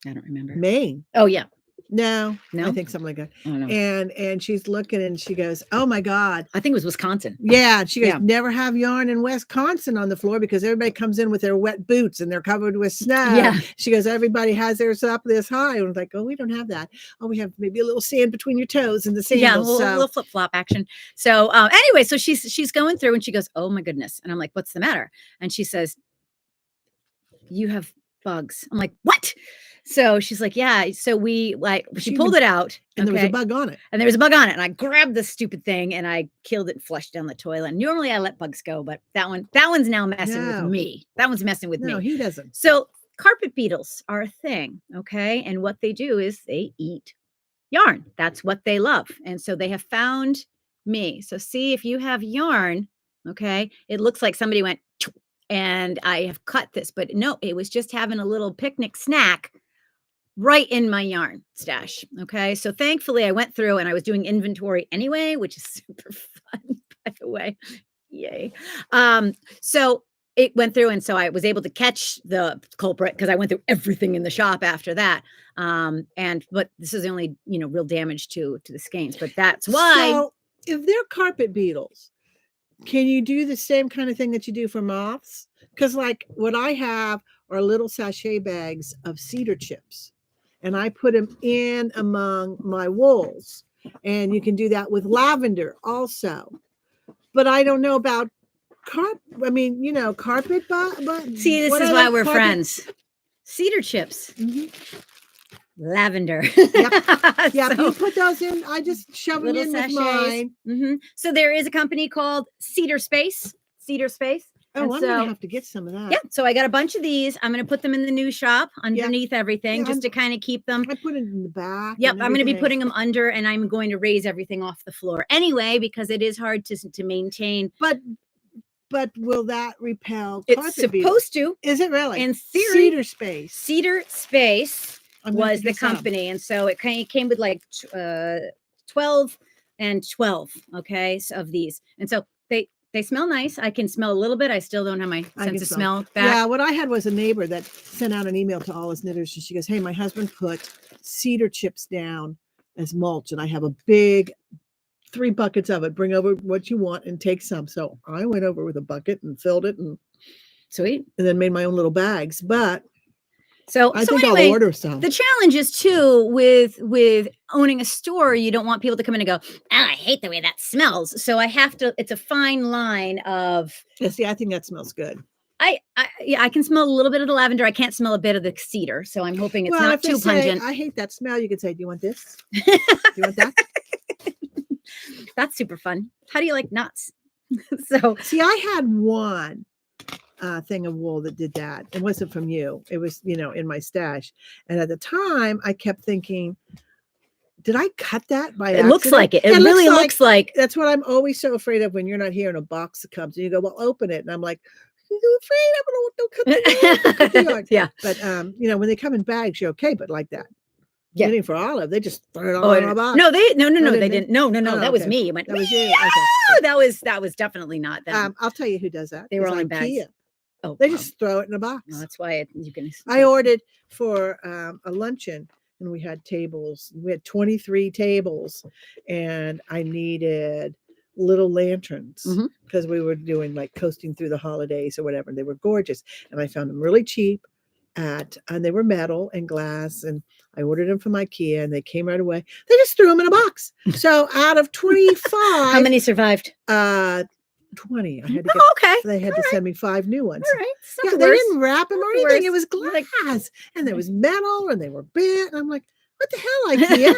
I don't remember. Maine. Oh yeah. No, No? I think something like that. I don't know. And she's looking and she goes, "Oh my God." I think it was Wisconsin. Yeah. And she goes, Yeah. "Never have yarn in Wisconsin on the floor because everybody comes in with their wet boots and they're covered with snow." Yeah. She goes, "Everybody has theirs up this high." And I was like, "Oh, we don't have that. Oh, we have maybe a little sand between your toes and the sandals." Yeah, a little flip flop action. So anyway, so she's going through and she goes, "Oh my goodness," and I'm like, "What's the matter?" And she says, "You have bugs." I'm like, "What?" So she's like, "Yeah." So she pulled it out, and there was a okay? bug on it. And there was a bug on it, and I grabbed this stupid thing and I killed it and flushed down the toilet. And normally I let bugs go, but that one's now messing with No. me. That one's messing with No, me. he doesn't. So carpet beetles are a thing, okay? And what they do is they eat yarn. That's what they love. And so they have found me. So see if you have yarn, okay? It looks like somebody went and I have cut this, but no, it was just having a little picnic snack right in my yarn stash. Okay. So thankfully I went through and I was doing inventory anyway, which is super fun, by the way. Yay. So it went through, and so I was able to catch the culprit because I went through everything in the shop after that. But this is the only, real damage to the skeins. But that's why. So if they're carpet beetles, can you do the same kind of thing that you do for moths? Because like what I have are little sachet bags of cedar chips, and I put them in among my wools. And you can do that with lavender also. but I don't know about carpet, but See, this what is are why the we're carpet? friends. Cedar chips. Mhm. Lavender. Yep. Yeah, So, you put those in. I just shove them little in with sachets. mine. So there is a company called Cedar Space. Cedar Space. Oh, And I'm gonna so, have to get some of that. yeah, so I got a bunch of these. I'm going to put them in the new shop underneath everything Yeah, just to kind of keep them. I put it in the back. Yep, and I'm going to be everything. putting them under, and I'm going to raise everything off the floor anyway because it is hard to maintain. But will that repel It's carpet beetles? supposed to. Is it really? In theory, Cedar Space was the company, and so it came with like 12 and 12, okay, of these, and so they smell nice. I can smell a little bit. I still don't have my sense of smell back. Yeah, what I had was a neighbor that sent out an email to all his knitters, and she goes, "Hey, my husband put cedar chips down as mulch, and I have a big 3 buckets of it. Bring over what you want and take some." So I went over with a bucket and filled it, and Sweet. and then made my own little bags. But So I think anyway, I'll order some. the challenge is too with owning a store. You don't want people to come in and go, "Ah, I hate the way that smells." So I have to. It's a fine line of. Yeah, see, I think that smells good. Yeah, I can smell a little bit of the lavender. I can't smell a bit of the cedar. So I'm hoping it's not too pungent. I hate that smell. You could say, "Do you want this? Do you want that?" That's super fun. How do you like nuts? So see, I had one thing of wool that did that. It wasn't from you. It was, in my stash. And at the time, I kept thinking, did I cut that by accident? It looks like it. It really looks like. That's what I'm always so afraid of when you're not here and a box that comes and you go, well, open it. And I'm like, you afraid? Don't cut the yarn. Yeah. But, when they come in bags, you're okay. But like that. Yeah. Knitting for Olive, they just throw it all in a box. No, they didn't. No, Oh, that was okay. me. It went, that was you. Yeah! That was definitely not them. I'll tell you who does that. They were all in bags. IKEA. Oh, they just throw it in a box. Well, that's why you can. I ordered for a luncheon, and we had tables. We had 23 tables, and I needed little lanterns because we were doing like coasting through the holidays or whatever. And they were gorgeous, and I found them really cheap. And they were metal and glass, and I ordered them from IKEA, and they came right away. They just threw them in a box. So out of 25, how many survived? 20. I had to get, okay. They had to send me 5 new ones. All right. Yeah, they didn't wrap them or anything. It was glass, and there was metal, and they were bent. And I'm like, what the hell, IKEA?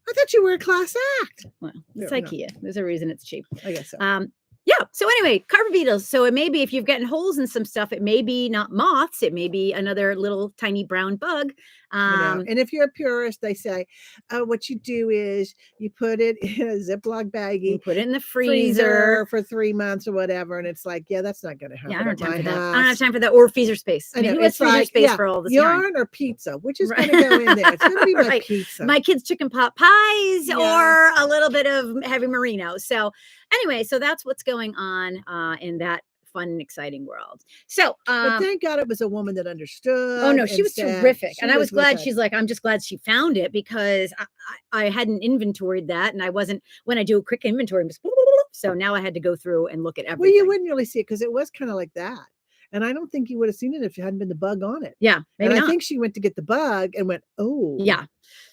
I thought you were a class act. Well, it's IKEA. There's a reason it's cheap. I guess so. Yeah. So anyway, carpet beetles. So it may be if you've gotten holes in some stuff, it may be not moths. It may be another little tiny brown bug. And if you're a purist, they say, what you do is you put it in a Ziploc baggie, you put it in the freezer for 3 months or whatever. And it's like, yeah, that's not going to happen. Yeah, I don't have time for that. House. I don't have time for that or freezer space. I mean, who has freezer space for all this yarn or pizza? Which is going to go in there? It's going to be my pizza. My kids' chicken pot pies or a little bit of heavy merino. So anyway, so that's what's going on in that fun and exciting world. So but thank God it was a woman that understood. Oh no, she was terrific. And I was glad. She's like, I'm just glad she found it because I hadn't inventoried that. And I wasn't, when I do a quick inventory, so now I had to go through and look at everything. Well, you wouldn't really see it because it was kind of like that. And I don't think you would have seen it if you hadn't been the bug on it. Yeah. Maybe not. I think she went to get the bug and went, oh. Yeah.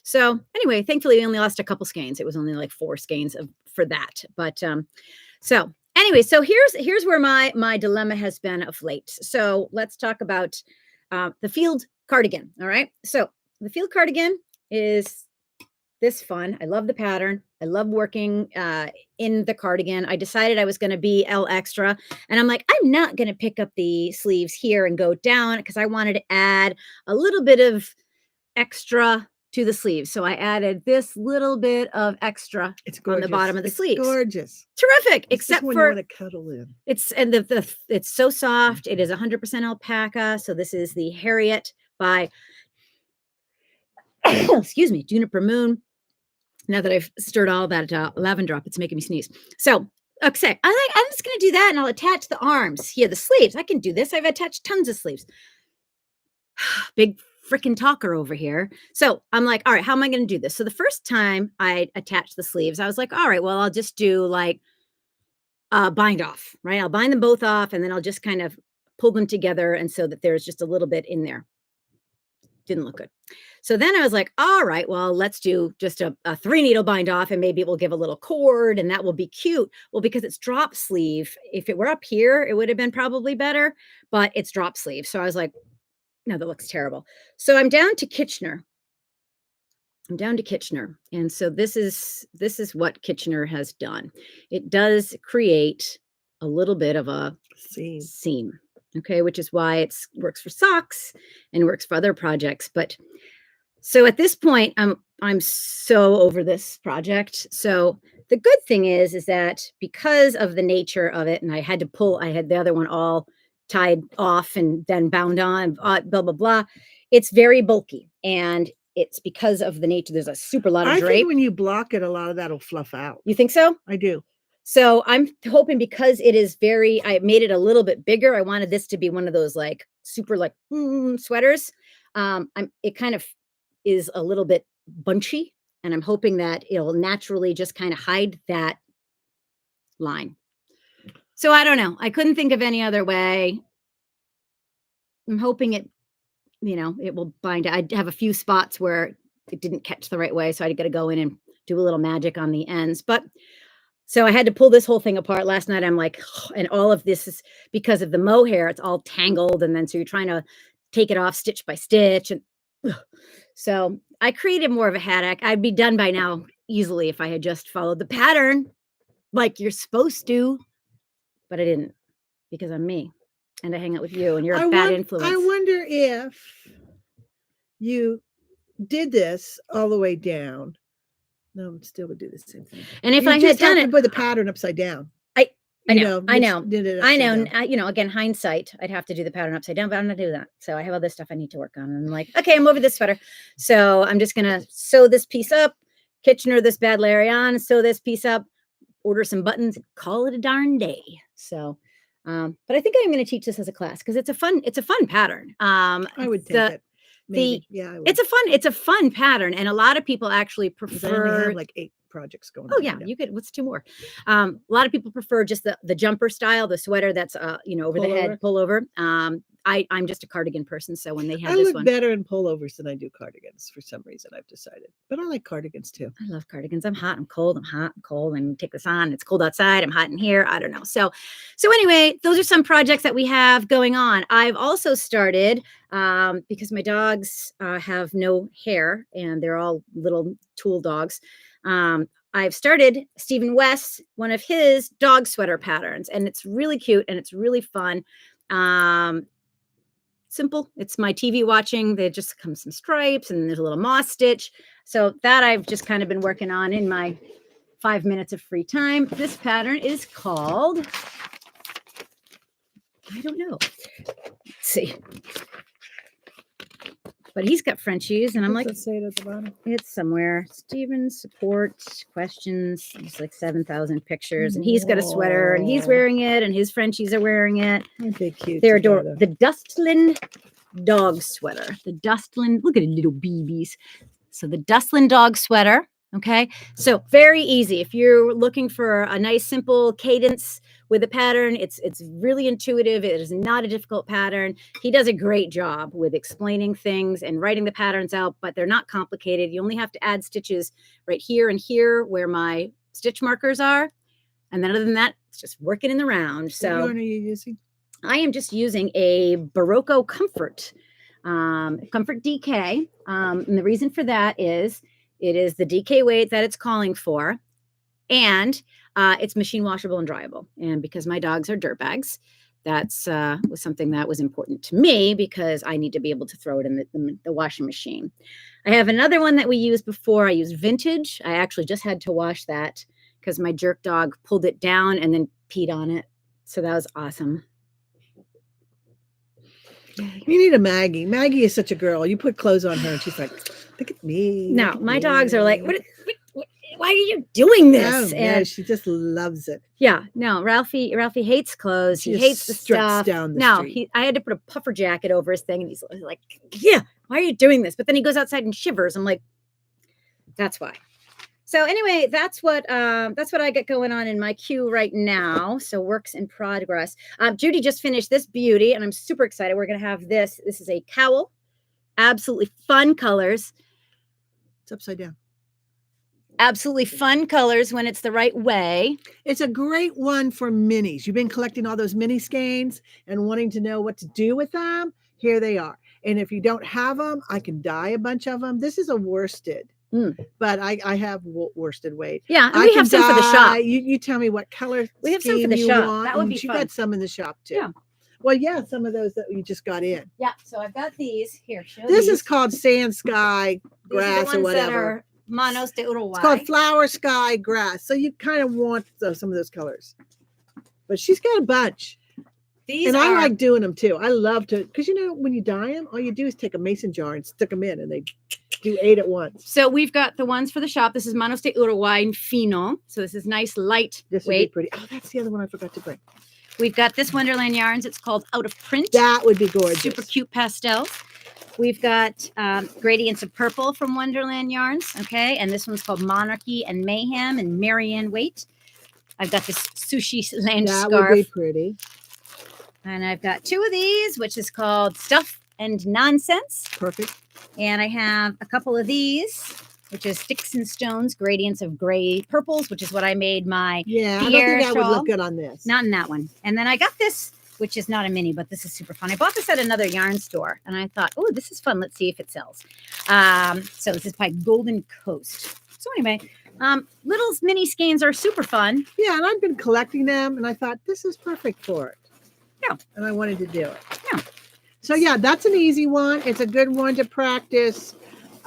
So anyway, thankfully we only lost a couple skeins. It was only like 4 skeins for that. But so anyway, so here's where my dilemma has been of late. So let's talk about the field cardigan. All right. So the field cardigan is this fun. I love the pattern. I love working in the cardigan. I decided I was going to be L extra, and I'm like, I'm not going to pick up the sleeves here and go down because I wanted to add a little bit of extra to the sleeves. So I added this little bit of extra on the bottom of the sleeves. Gorgeous. Terrific. Except for when you want to cuddle in. It's it's so soft. It is 100% alpaca. So this is the Harriet by excuse me, Juniper Moon. Now that I've stirred all that lavender up, it's making me sneeze. So okay, I'm just going to do that, and I'll attach the arms here, the sleeves. I can do this. I've attached tons of sleeves. Big freaking talker over here. So I'm like, all right, how am I going to do this? So the first time I attached the sleeves, I was like, all right, well, I'll just do like bind off, right? I'll bind them both off, and then I'll just kind of pull them together, and so that there's just a little bit in there. Didn't look good. So then I was like, all right, well, let's do just a 3-needle bind off, and maybe it will give a little cord and that will be cute. Well, because it's drop sleeve, if it were up here, it would have been probably better, but it's drop sleeve. So I was like, no, that looks terrible. So I'm down to Kitchener. And so this is what Kitchener has done. It does create a little bit of a seam. Okay, which is why it works for socks and works for other projects. But so at this point, I'm so over this project. So the good thing is that because of the nature of it, and I had the other one all tied off and then bound on, blah, blah, blah. It's very bulky. And it's because of the nature. There's a super lot of drape. I think when you block it, a lot of that'll fluff out. You think so? I do. So I'm hoping, because it is I made it a little bit bigger. I wanted this to be one of those like super like sweaters. It kind of is a little bit bunchy, and I'm hoping that it'll naturally just kind of hide that line. So I don't know. I couldn't think of any other way. I'm hoping it will bind. I have a few spots where it didn't catch the right way, so I got to go in and do a little magic on the ends. But so I had to pull this whole thing apart last night. I'm like, and all of this is because of the mohair. It's all tangled, and then so you're trying to take it off stitch by stitch, and so I created more of a headache. I'd be done by now easily if I had just followed the pattern like you're supposed to, but I didn't, because I'm me. And I hang out with you, and you're a bad influence. I wonder if you did this all the way down. No, it still would do the same thing. And if I had done it, put the pattern upside down. I know. Again, hindsight, I'd have to do the pattern upside down, but I'm not doing that. So I have other stuff I need to work on. And I'm like, okay, I'm over this sweater. So I'm just going to sew this piece up, Kitchener this bad Larry on, sew this piece up, order some buttons, and call it a darn day. So, but I think I'm going to teach this as a class because it's a fun pattern. I would take it. Maybe. It's a fun pattern, and a lot of people actually prefer. I only have like 8 projects going on. Oh yeah, you could. What's 2 more? A lot of people prefer just the jumper style, the sweater that's over the head, pullover. I'm just a cardigan person, so when they have this one, I look better in pullovers than I do cardigans for some reason. I've decided, but I like cardigans too. I love cardigans. I'm hot. I'm cold. I'm hot. I'm cold. And take this on. It's cold outside. I'm hot in here. I don't know. So anyway, those are some projects that we have going on. I've also started because my dogs have no hair and they're all little tool dogs. I've started Stephen West, one of his dog sweater patterns, and it's really cute and it's really fun. Simple. It's my TV watching. There just comes some stripes and there's a little moss stitch. So that I've just kind of been working on in my 5 minutes of free time. This pattern is called, I don't know. Let's see. But he's got Frenchies, and I'm like, say it at the bottom. It's somewhere. Stephen's support questions. It's like 7,000 pictures, and he's got a sweater, and he's wearing it, and his Frenchies are wearing it. Aren't they cute? They're adorable. The Dustlin dog sweater. The Dustlin. Look at the little babies. So the Dustlin dog sweater. Okay, so very easy. If you're looking for a nice, simple cadence with a pattern, it's really intuitive. It is not a difficult pattern. He does a great job with explaining things and writing the patterns out, but they're not complicated. You only have to add stitches right here and here where my stitch markers are. And then other than that, it's just working in the round. So what yarn are you using? I am just using a Barocco Comfort DK. And the reason for that is it is the DK weight that it's calling for, and it's machine washable and dryable. And because my dogs are dirt bags, that's was something that was important to me because I need to be able to throw it in the washing machine. I have another one that we used before. I used Vintage. I actually just had to wash that because my jerk dog pulled it down and then peed on it. So that was awesome. You need a Maggie. Maggie is such a girl. You put clothes on her and she's like, look at me. No, my dogs are like, why are you doing this? Oh, and she just loves it. Yeah, no, Ralphie hates clothes. He hates the stuff. Down the street. I had to put a puffer jacket over his thing, and he's like, yeah, why are you doing this? But then he goes outside and shivers. I'm like, that's why. So anyway, that's what I got going on in my queue right now. So works in progress. Judy just finished this beauty, and I'm super excited. We're gonna have this. This is a cowl absolutely fun colors. It's upside down. Absolutely fun colors when it's the right way. It's a great one for minis. You've been collecting all those mini skeins and wanting to know what to do with them. Here they are. And if you don't have them, I can dye a bunch of them. This is a worsted, but I have worsted weight. Yeah, and I we can have some for the shop. You tell me what color We have some for scheme the you shop. want. That would be You fun. got some in the shop too. Yeah. Well, yeah, some of those that you just got in. Yeah, so I've got these here. This is called sand sky grass or whatever. Manos de Uruguay. It's called flower sky grass. So you kind of want some of those colors. But she's got a bunch. I like doing them too. I love to, because when you dye them, all you do is take a mason jar and stick them in, and they do 8 at once. So we've got the ones for the shop. This is Manos de Uruguay Fino. So this is nice, light This would be pretty. Oh, that's the other one I forgot to bring. We've got this Wonderland Yarns. It's called Out of Print. That would be gorgeous. Super cute pastels. We've got gradients of purple from Wonderland Yarns. Okay. And this one's called Monarchy and Mayhem and Marianne Waite. I've got this sushi land scarf. That would be pretty. And I've got 2 of these, which is called Stuff and Nonsense. Perfect. And I have a couple of these, which is Sticks and Stones, gradients of gray purples, which is what I made my I don't Pierre think that would shawl. look good on this. Not in that one. And then I got this, which is not a mini, but this is super fun. I bought this at another yarn store, and I thought, oh, this is fun. Let's see if it sells. So this is by Golden Coast. So anyway, little mini skeins are super fun. Yeah, and I've been collecting them, and I thought this is perfect for it. Yeah. And I wanted to do it. Yeah. So yeah, that's an easy one. It's a good one to practice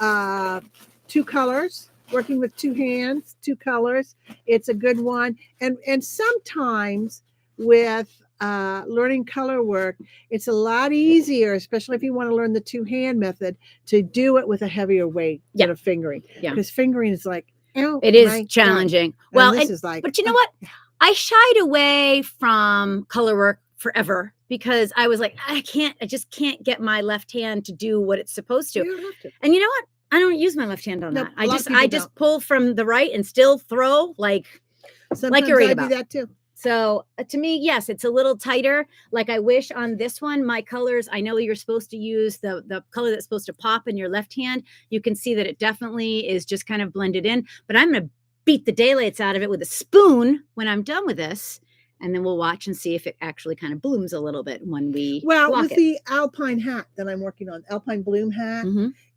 2 colors, working with 2 hands, 2 colors. It's a good one. And sometimes with learning color work, it's a lot easier, especially if you want to learn the 2-hand method, to do it with a heavier weight than a fingering. Yeah. Because fingering is like, oh, it is challenging. God. Well, this is like, but you know what? I shied away from color work forever because I was like, I just can't get my left hand to do what it's supposed to. You don't have to. And you know what? I don't use my left hand on that. I just pull from the right and still throw like you're right about. I do that too. So to me, yes, it's a little tighter. Like I wish on this one, my colors, I know you're supposed to use the color that's supposed to pop in your left hand. You can see that it definitely is just kind of blended in, but I'm going to beat the daylights out of it with a spoon when I'm done with this. And then we'll watch and see if it actually kind of blooms a little bit when we with the alpine hat that I'm working on, alpine bloom hat,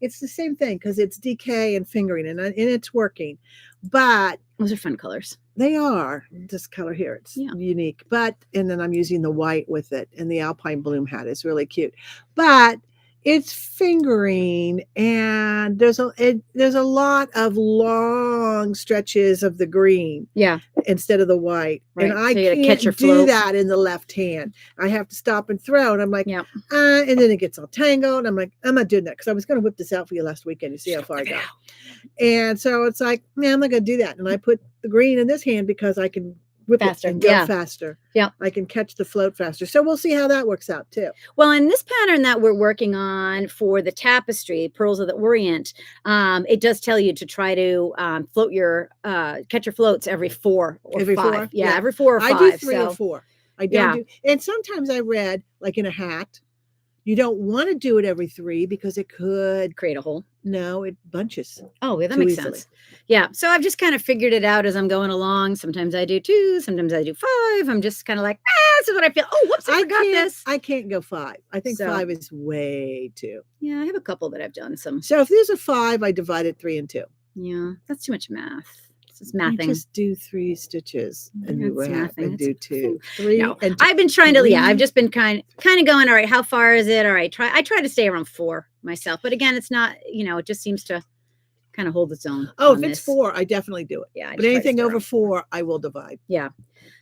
it's the same thing because it's DK and fingering and it's working. But those are fun colors. They are. This color here, it's unique. And then I'm using the white with it, and the alpine bloom hat is really cute. But it's fingering, and there's a lot of long stretches of the green instead of the white. Right. And I can't do that in the left hand. I have to stop and throw, and I'm like, and then it gets all tangled. I'm like, I'm not doing that because I was going to whip this out for you last weekend to see how far I got. And so it's like, man, I'm not going to do that. And I put the green in this hand because I can whip it and go faster. Yeah. I can catch the float faster. So we'll see how that works out too. Well, in this pattern that we're working on for the tapestry, Pearls of the Orient, it does tell you to try to float your, catch your floats every 4 or 5. 4? Yeah, every 4 or 5. I do 3 or 4. I don't do. And sometimes I read, like in a hat, you don't want to do it every 3 because it could create a hole. No, it bunches. Oh, yeah, that makes sense. Yeah. So I've just kind of figured it out as I'm going along. Sometimes I do 2, sometimes I do 5. I'm just kind of like, this is what I feel. Oh, whoops, I forgot this. I can't go 5. I think 5 is way too. Yeah, I have a couple that I've done some. So if there's a 5, I divide it 3 and 2. Yeah, that's too much math. It's mathing. You just do 3 stitches and you wrap and do 2. 3 no, and 2. I've been trying to, I've just been kind of going, all right, how far is it? All right, I try to stay around 4 myself. But again, it's not, it just seems to kind of hold its own. Oh, if it's 4, I definitely do it. Yeah. But anything over 4, I will divide. Yeah.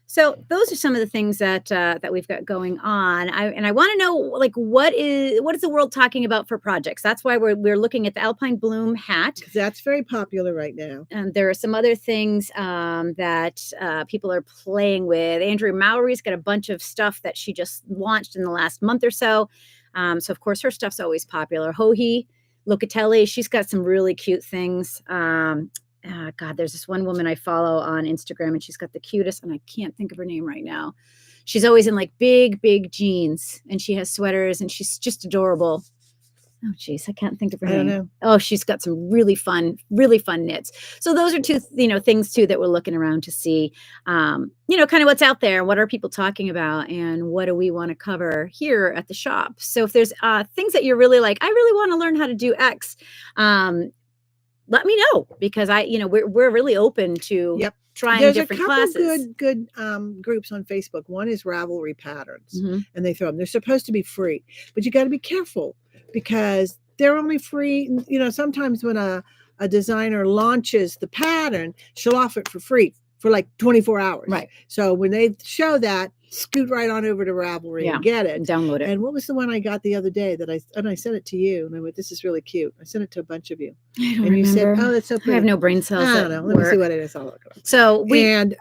So those are some of the things that we've got going on. I want to know, like, what is the world talking about for projects? That's why we're looking at the Alpine Bloom hat. That's very popular right now. And there are some other things that people are playing with. Andrea Mowry's got a bunch of stuff that she just launched in the last month or so. So of course her stuff's always popular. Hohi Locatelli, she's got some really cute things. God, there's this one woman I follow on Instagram and she's got the cutest, and I can't think of her name right now. She's always in like big jeans and she has sweaters and she's just adorable. Oh, geez, I can't think of her I don't name. know. Oh, she's got some really fun knits. So those are two, things too that we're looking around to see, kind of what's out there, what are people talking about, and what do we want to cover here at the shop. So if there's things that you're really like, I really want to learn how to do X, let me know because we're really open to Yep. trying There's a different couple classes. good groups on Facebook. One is Ravelry Patterns, Mhm. and they throw them. They're supposed to be free, but you got to be careful because they're only free. Sometimes when a designer launches the pattern, she'll offer it for free for like 24 hours. Right. So when they show that, scoot right on over to Ravelry Yeah, and get it. and download it. And what was the one I got the other day that I sent it to you? And I went, "This is really cute." I sent it to a bunch of you. I don't And you said, remember. "Oh, that's so I pretty." have no brain cells I that don't know. Let me see work. what it is. I'll look it up. So And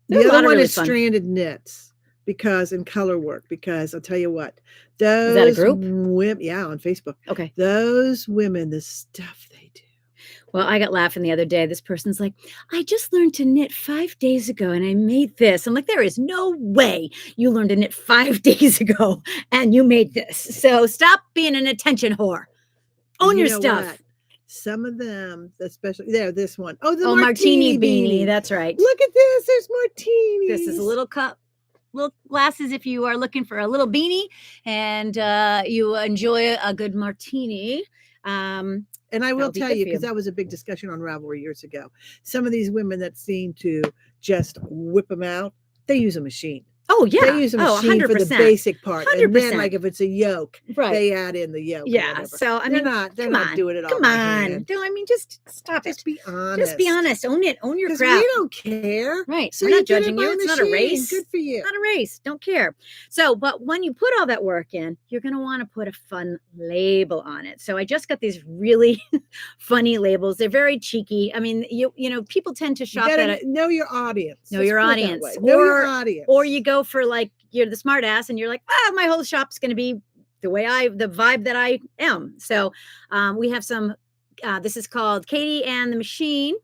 there's the a lot other of one really is fun. Stranded Knits because in color work. Because I'll tell you what, Is that a those group? women, yeah, on Facebook. Okay. Those women, the stuff they do. Well, I got laughing the other day. This person's like, I just learned to knit 5 days ago and I made this. I'm like, there is no way you learned to knit 5 days ago and you made this. So stop being an attention whore. Own You your know stuff. what? Some of them, especially there, this one. Oh, the Oh, martini beanie. beanie. That's right. Look at this. There's martinis. This is a little cup, little glasses if you are looking for a little beanie and you enjoy a good martini. And I will would be tell good you, for because you. that was a big discussion on Ravelry years ago. Some of these women that seem to just whip them out, they use a machine. Oh, yeah. They use a machine for the 100%. basic part. And then, 100%. like, if it's a yoke, Right. they add in the yoke or Yeah. whatever. So, They're not doing it all Come by on. hand. Just stop it. Just be honest. Just be honest. Own it. Own your Because crap. we don't care. Right. So We're not you did judging it by you. a It's not a machine. race. Good for you. Not a race. Don't care. So, but when you put all that work in, you're going to want to put a fun label on it. So I just got these really funny labels. They're very cheeky. I mean, people tend to You shop gotta at know your audience. know Let's your put it that audience. way. Know your audience. Or you go for like, you're the smart ass and you're like, my whole shop's going to be the vibe that I am. So we have some, this is called Katie and the Machine.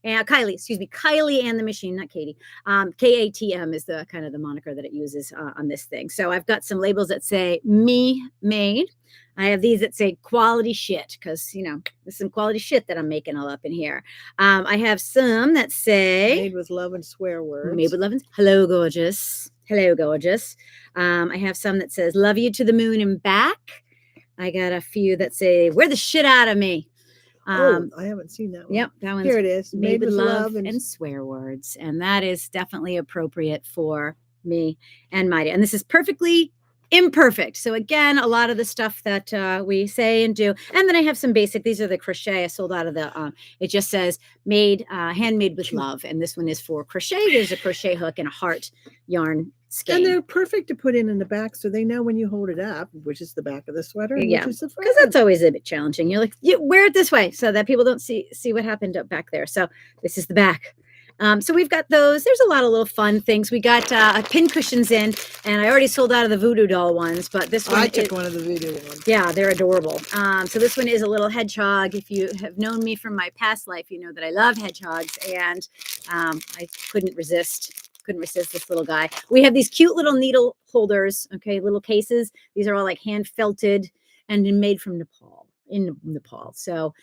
Kylie, excuse me, Kylie and the Machine, not Katie. KATM is the kind of the moniker that it uses on this thing. So I've got some labels that say me made. I have these that say quality shit because, there's some quality shit that I'm making all up in here. I have some that say made with love and swear words. made with love and hello, gorgeous. Hello, gorgeous. I have some that says love you to the moon and back. I got a few that say wear the shit out of me. I haven't seen that one. Yep, that one's Here it is. made with love and swear words. And that is definitely appropriate for me and Mighty. And this is perfectly imperfect. So again, a lot of the stuff that we say and do. And then I have some basic, these are the crochet I sold out of the, it just says handmade with love. And this one is for crochet. There's a crochet hook and a heart yarn skein. And they're perfect to put in the back so they know when you hold it up, which is the back of the sweater and Yeah, which is the front. because that's always a bit challenging. You're like, wear it this way so that people don't see what happened up back there. So this is the back. So we've got those. There's a lot of little fun things. We got pin cushions in, and I already sold out of the voodoo doll ones, but this one I took one of the voodoo ones. Yeah, they're adorable. So this one is a little hedgehog. If you have known me from my past life, you know that I love hedgehogs, and I couldn't resist this little guy. We have these cute little needle holders, okay, little cases. These are all like hand felted and made from in Nepal. So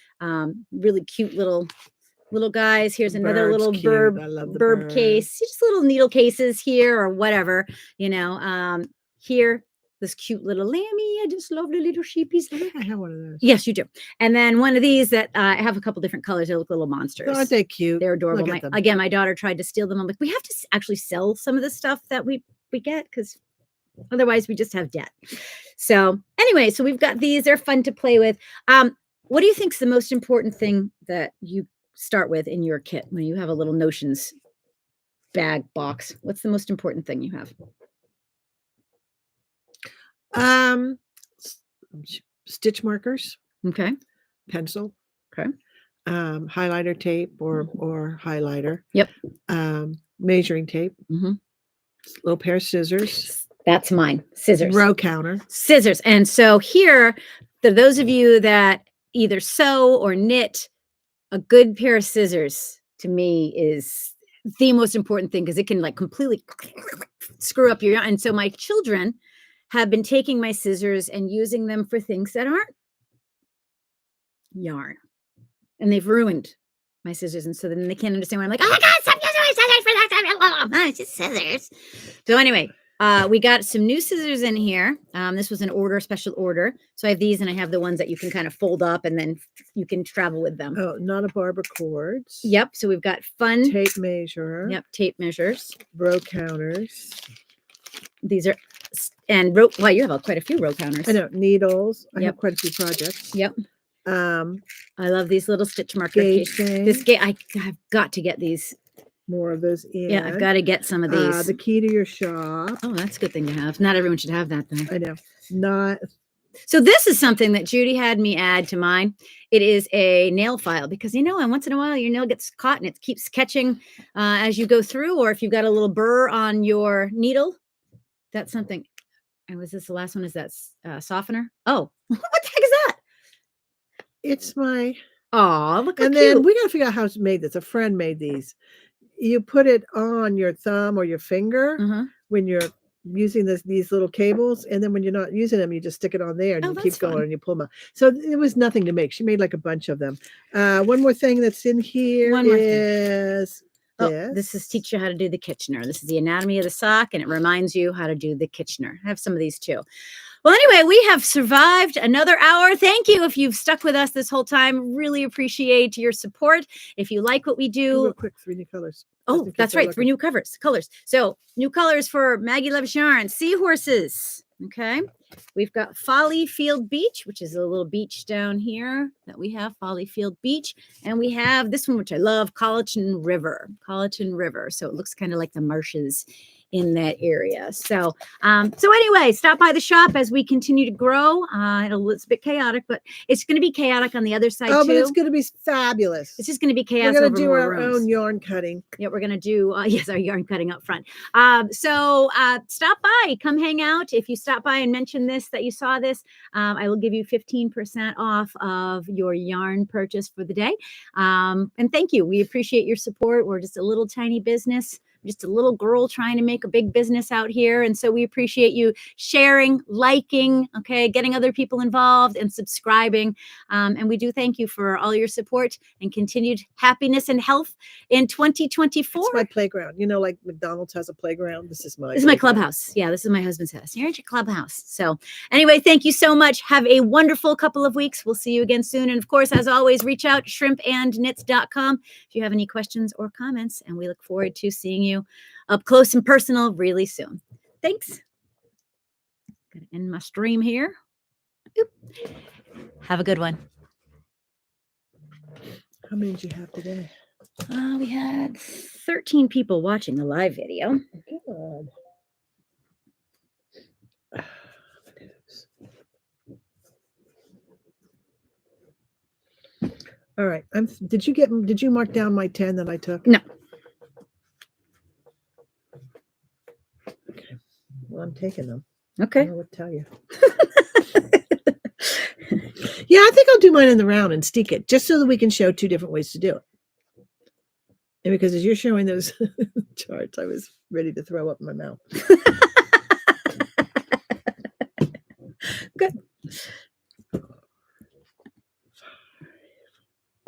really cute little guys. Here's another Bird's little cute. burb I love the burb bird. case, just little needle cases here or whatever, here, this cute little lammy. I just love the little sheepies. I think I have one of those. Yes, you do. And then one of these that I have a couple different colors. They look little monsters. Aren't they cute? They're adorable. Look at them. Again, my daughter tried to steal them. I'm like, we have to actually sell some of the stuff that we get because otherwise we just have debt. So anyway, so we've got these. They're fun to play with. What do you think is the most important thing that you start with in your kit when you have a little notions bag box? What's the most important thing you have? Stitch markers. Okay. Pencil. Okay. Highlighter tape or highlighter. Yep. Measuring tape. Mm-hmm. Little pair of scissors. That's mine. Scissors. Row counter. Scissors. And so here, for those of you that either sew or knit, a good pair of scissors to me is the most important thing because it can like completely screw up your yarn. And so my children have been taking my scissors and using them for things that aren't yarn. And they've ruined my scissors. And so then they can't understand why I'm like, oh my God, stop using my scissors for that. No, it's just scissors. So anyway, we got some new scissors in here. This was an order, special order. So I have these and I have the ones that you can kind of fold up and then you can travel with them. Oh, not a barber cords. Yep. So we've got fun tape measure. Yep. Tape measures. Row counters. These are, and row, wow, you have quite a few row counters. I know, needles. I Yep. have quite a few projects. Yep. I love these little stitch marker. This I've got to get these. More of those in. Yeah, I've got to get some of these. The key to your shop. Oh, that's a good thing to have. Not everyone should have that though. I know. Not. So this is something that Judy had me add to mine. It is a nail file because, and once in a while your nail gets caught and it keeps catching as you go through, or if you've got a little burr on your needle, that's something. And was this the last one? Is that softener? Oh, what the heck is that? It's my. Oh, look how and cute. Then we got to figure out how to make this. A friend made these. You put it on your thumb or your finger when you're using these little cables, and then when you're not using them, you just stick it on there and you keep going and you pull them out. So it was nothing to make. She made like a bunch of them. One more thing that's in here is this is teach you how to do the Kitchener. This is the anatomy of the sock, and it reminds you how to do the Kitchener. I have some of these too. Well, anyway, we have survived another hour. Thank you if you've stuck with us this whole time. Really appreciate your support. If you like what we do. Real quick, 3 new colors. Oh, that's right. 3 new colors. So new colors for Maggie Loves Yarn. Seahorses. Okay. We've got Folly Field Beach, which is a little beach down here that we have, Folly Field Beach. And we have this one, which I love, Colleton River. So it looks kind of like the marshes in that area. So anyway, stop by the shop as we continue to grow. It's a bit chaotic, but it's going to be chaotic on the other side too. But it's going to be fabulous. It's just going to be chaos. We're going to do our own yarn cutting. Yeah, we're going to do, our yarn cutting up front. So stop by, come hang out. If you stop by and mention that you saw this, I will give you 15% off of your yarn purchase for the day. And thank you. We appreciate your support. We're just a little tiny business. Just a little girl trying to make a big business out here. And so we appreciate you sharing, liking, getting other people involved and subscribing. And we do thank you for all your support and continued happiness and health in 2024. It's my playground. Like McDonald's has a playground. This is my clubhouse. Yeah, this is my husband's house. You're at your clubhouse. So anyway, thank you so much. Have a wonderful couple of weeks. We'll see you again soon. And of course, as always, reach out, shrimpandknits.com if you have any questions or comments. And we look forward to seeing you up close and personal really soon. Thanks. Gonna end my stream here. Oop. Have a good one. How many did you have today? We had 13 people watching the live video. Good. All right. Did you mark down my 10 that I took? No. Okay. Well, I'm taking them. Okay. I don't know what to tell you. Yeah, I think I'll do mine in the round and stick it just so that we can show 2 different ways to do it. And because as you're showing those charts, I was ready to throw up in my mouth. Good.